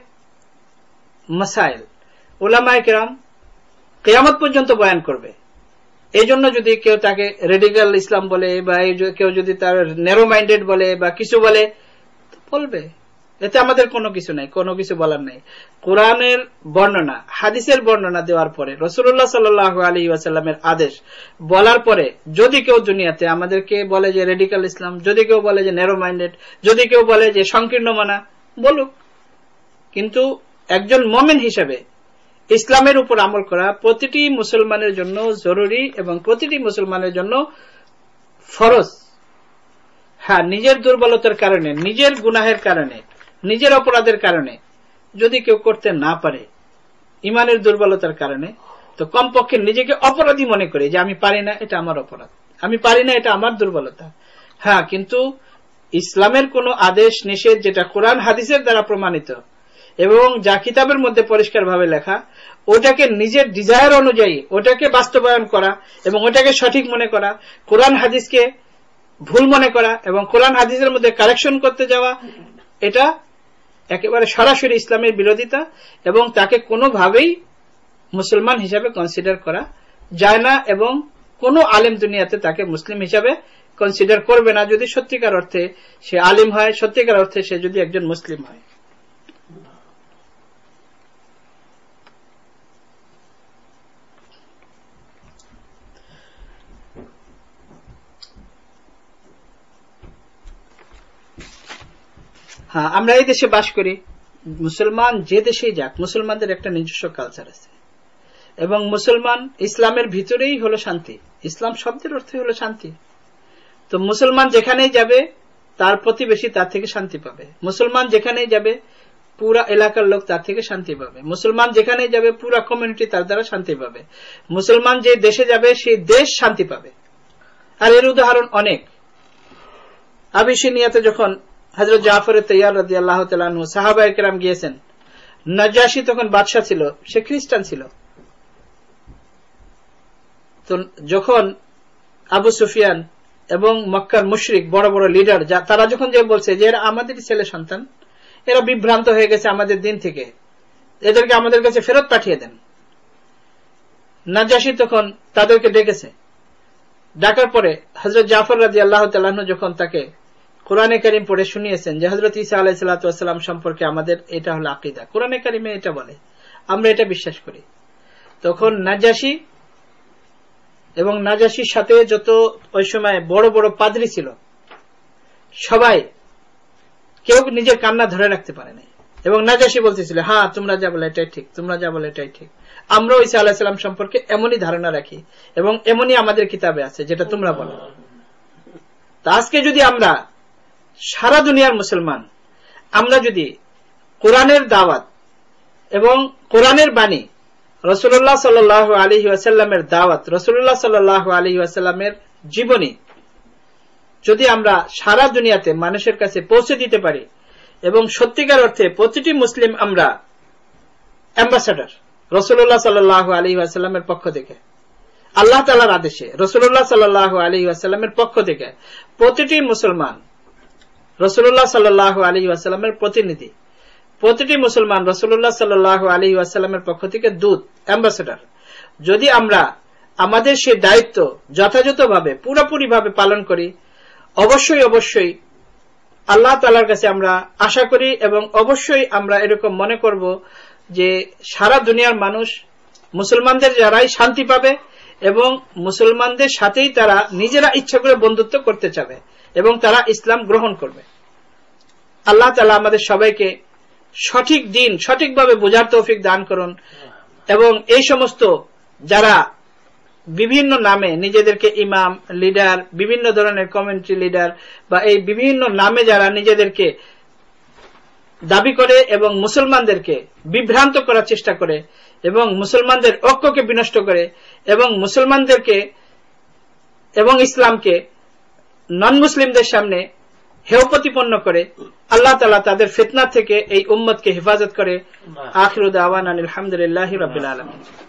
মাসাইল উলামায়ে কেরাম কিয়ামত পর্যন্ত বয়ান করবে। এই জন্য যদি কেউ তাকে রেডিক্যাল ইসলাম বলে, বা কেউ যদি তার ন্যারো মাইন্ডেড বলে বা কিছু বলে, বলবে, এতে আমাদের কোনো কিছু নাই, কোনো কিছু বলার নাই। কোরআনের বর্ণনা, হাদিসের বর্ণনা দেওয়ার পরে, রাসূলুল্লাহ সাল্লাল্লাহু আলাইহি ওয়াসাল্লামের আদেশ বলার পরে যদি কেউ দুনিয়াতে আমাদেরকে বলে যে রেডিক্যাল ইসলাম, যদি কেউ বলে যে ন্যারো মাইন্ডেড, যদি কেউ বলে যে সংকীর্ণ মানা, বলুক, কিন্তু একজন মুমিন হিসেবে ইসলামের উপর আমল করা প্রতিটি মুসলমানের জন্য জরুরি এবং প্রতিটি মুসলমানের জন্য ফরজ। হ্যাঁ, নিজের দুর্বলতার কারণে, নিজের গুনাহের কারণে, নিজের অপরাধের কারণে যদি কেউ করতে না পারে, ইমানের দুর্বলতার কারণে, তো কমপক্ষে নিজেকে অপরাধী মনে করে যে আমি পারি না, এটা আমার অপরাধ, আমি পারি না, এটা আমার দুর্বলতা। হ্যাঁ, কিন্তু ইসলামের কোন আদেশ নিষেধ যেটা কোরআন হাদিসের দ্বারা প্রমাণিত এবং যা কিতাবের মধ্যে পরিষ্কারভাবে লেখা, ওটাকে নিজের ডিজায়ার অনুযায়ী ওটাকে বাস্তবায়ন করা এবং ওটাকে সঠিক মনে করা, কোরআন হাদিসকে ভুল মনে করা এবং কোরআন হাদিসের মধ্যে কারেকশন করতে যাওয়া, এটা একেবারে সরাসরি ইসলামের বিরোধিতা, এবং তাকে কোনোভাবেই মুসলমান হিসাবে কনসিডার করা যায় না, এবং কোনো আলেম দুনিয়াতে তাকে মুসলিম হিসাবে কনসিডার করবে না যদি সত্যিকার অর্থে সে আলিম হয়, সত্যিকার অর্থে সে যদি একজন মুসলিম হয়। হ্যাঁ, আমরা এই দেশে বাস করি, মুসলমান যে দেশেই যাক, মুসলমানদের একটা নিজস্ব কালচার আছে, এবং মুসলমান ইসলামের ভিতরেই হলো শান্তি, ইসলাম শব্দের অর্থ হলো শান্তি। তো মুসলমান যেখানেই যাবে তার প্রতিবেশী তার থেকে শান্তি পাবে, মুসলমান যেখানেই যাবে পুরা এলাকার লোক তার থেকে শান্তি পাবে, মুসলমান যেখানেই যাবে পুরা কমিউনিটি তার দ্বারা শান্তি পাবে, মুসলমান যে দেশে যাবে সেই দেশ শান্তি পাবে। আর এর উদাহরণ অনেক। আবিসিনিয়াতে যখন হযরত জাফর তাইয়ার রাদিয়াল্লাহু তাআলা আনহু সাহাবায়ে কেরাম গিয়েছেন, নাজাশী তখন বাদশা ছিল, সে খ্রিস্টান ছিল। তো যখন আবু সুফিয়ান এবং মক্কার মুশরিক বড় বড় লিডার, তারা যখন যে বলছে যে এরা আমাদেরই ছেলে সন্তান, এরা বিভ্রান্ত হয়ে গেছে আমাদের দিন থেকে, এদেরকে আমাদের কাছে ফেরত পাঠিয়ে দেন, নাজাশী তখন তাদেরকে ডেকেছে। ডাকার পরে হযরত জাফর রাদিয়াল্লাহু তাআলা আনহু যখন তাকে কোরআনে কারীম পড়ে শুনিয়েছেন যে হযরত ঈসা আলাইহিস সালাতু ওয়াস সালাম সম্পর্কে আমাদের এটা হলো আকীদা, কোরআনে কারীমে এটা বলে, আমরা এটা বিশ্বাস করি, তখন নাজাশী এবং নাজাশীর সাথে যত ওই সময় বড় বড় পাদ্রী ছিল, সবাই কেউ নিজের কান্না ধরে রাখতে পারে নাই, এবং নাজাশী বলতেছিল, হ্যাঁ তোমরা যা বলে এটাই ঠিক, তোমরা যা বলে এটাই ঠিক, আমরাও ঈসা আলাইহিস সালাম সম্পর্কে এমনই ধারণা রাখি এবং এমনই আমাদের কিতাবে আছে যেটা তোমরা বলো। তা আজকে যদি আমরা সারা দুনিয়ার মুসলমান, আমরা যদি কোরআনের দাওয়াত এবং কোরআনের বাণী, রাসূলুল্লাহ সাল্লাল্লাহু আলাইহি ওয়াসাল্লামের দাওয়াত, রাসূলুল্লাহ সাল্লাল্লাহু আলাইহি ওয়াসাল্লামের জীবনী যদি আমরা সারা দুনিয়াতে মানুষের কাছে পৌঁছে দিতে পারি, এবং সত্যিকার অর্থে প্রতিটি মুসলিম আমরা অ্যাম্বাসেডর রাসূলুল্লাহ সাল্লাল্লাহু আলাইহি ওয়াসাল্লামের পক্ষ থেকে, আল্লাহ তাআলার আদেশে রাসূলুল্লাহ সাল্লাল্লাহু আলাইহি ওয়াসাল্লামের পক্ষ থেকে প্রতিটি মুসলমান রাসূলুল্লাহ সাল্লাল্লাহু আলাইহি ওয়াসাল্লামের প্রতিনিধি, প্রতিটি মুসলমান রাসূলুল্লাহ সাল্লাল্লাহু আলাইহি ওয়াসাল্লামের পক্ষ থেকে দূত, অ্যাম্বাসেডর, যদি আমরা আমাদের সেই দায়িত্ব যথাযথভাবে পুরোপুরিভাবে পালন করি, অবশ্যই অবশ্যই আল্লাহ তাআলার কাছে আমরা আশা করি, এবং অবশ্যই আমরা এরকম মনে করব যে সারা দুনিয়ার মানুষ মুসলমানদের যারাই শান্তি পাবে, এবং মুসলমানদের সাথেই তারা নিজেরা ইচ্ছা করে বন্ধুত্ব করতে চাবে এবং তারা ইসলাম গ্রহণ করবে। আল্লাহ তাআলা আমাদের সবাইকে সঠিক দিন সঠিকভাবে বোঝার তৌফিক দান করুন। এবং এই সমস্ত যারা বিভিন্ন নামে নিজেদেরকে ইমাম, লিডার, বিভিন্ন ধরনের কমিউনিটি লিডার বা এই বিভিন্ন নামে যারা নিজেদেরকে দাবি করে এবং মুসলমানদেরকে বিভ্রান্ত করার চেষ্টা করে এবং মুসলমানদের ঐক্যকে বিনষ্ট করে এবং মুসলমানদেরকে এবং ইসলামকে নন মুসলিমদের সামনে হেয় প্রতিপন্ন করে, আল্লাহ তাআলা তাদের ফিতনা থেকে এই উম্মতকে হেফাজত করে। আখিরু দাওয়ানা আলহামদুলিল্লাহি রাব্বিল আলামিন।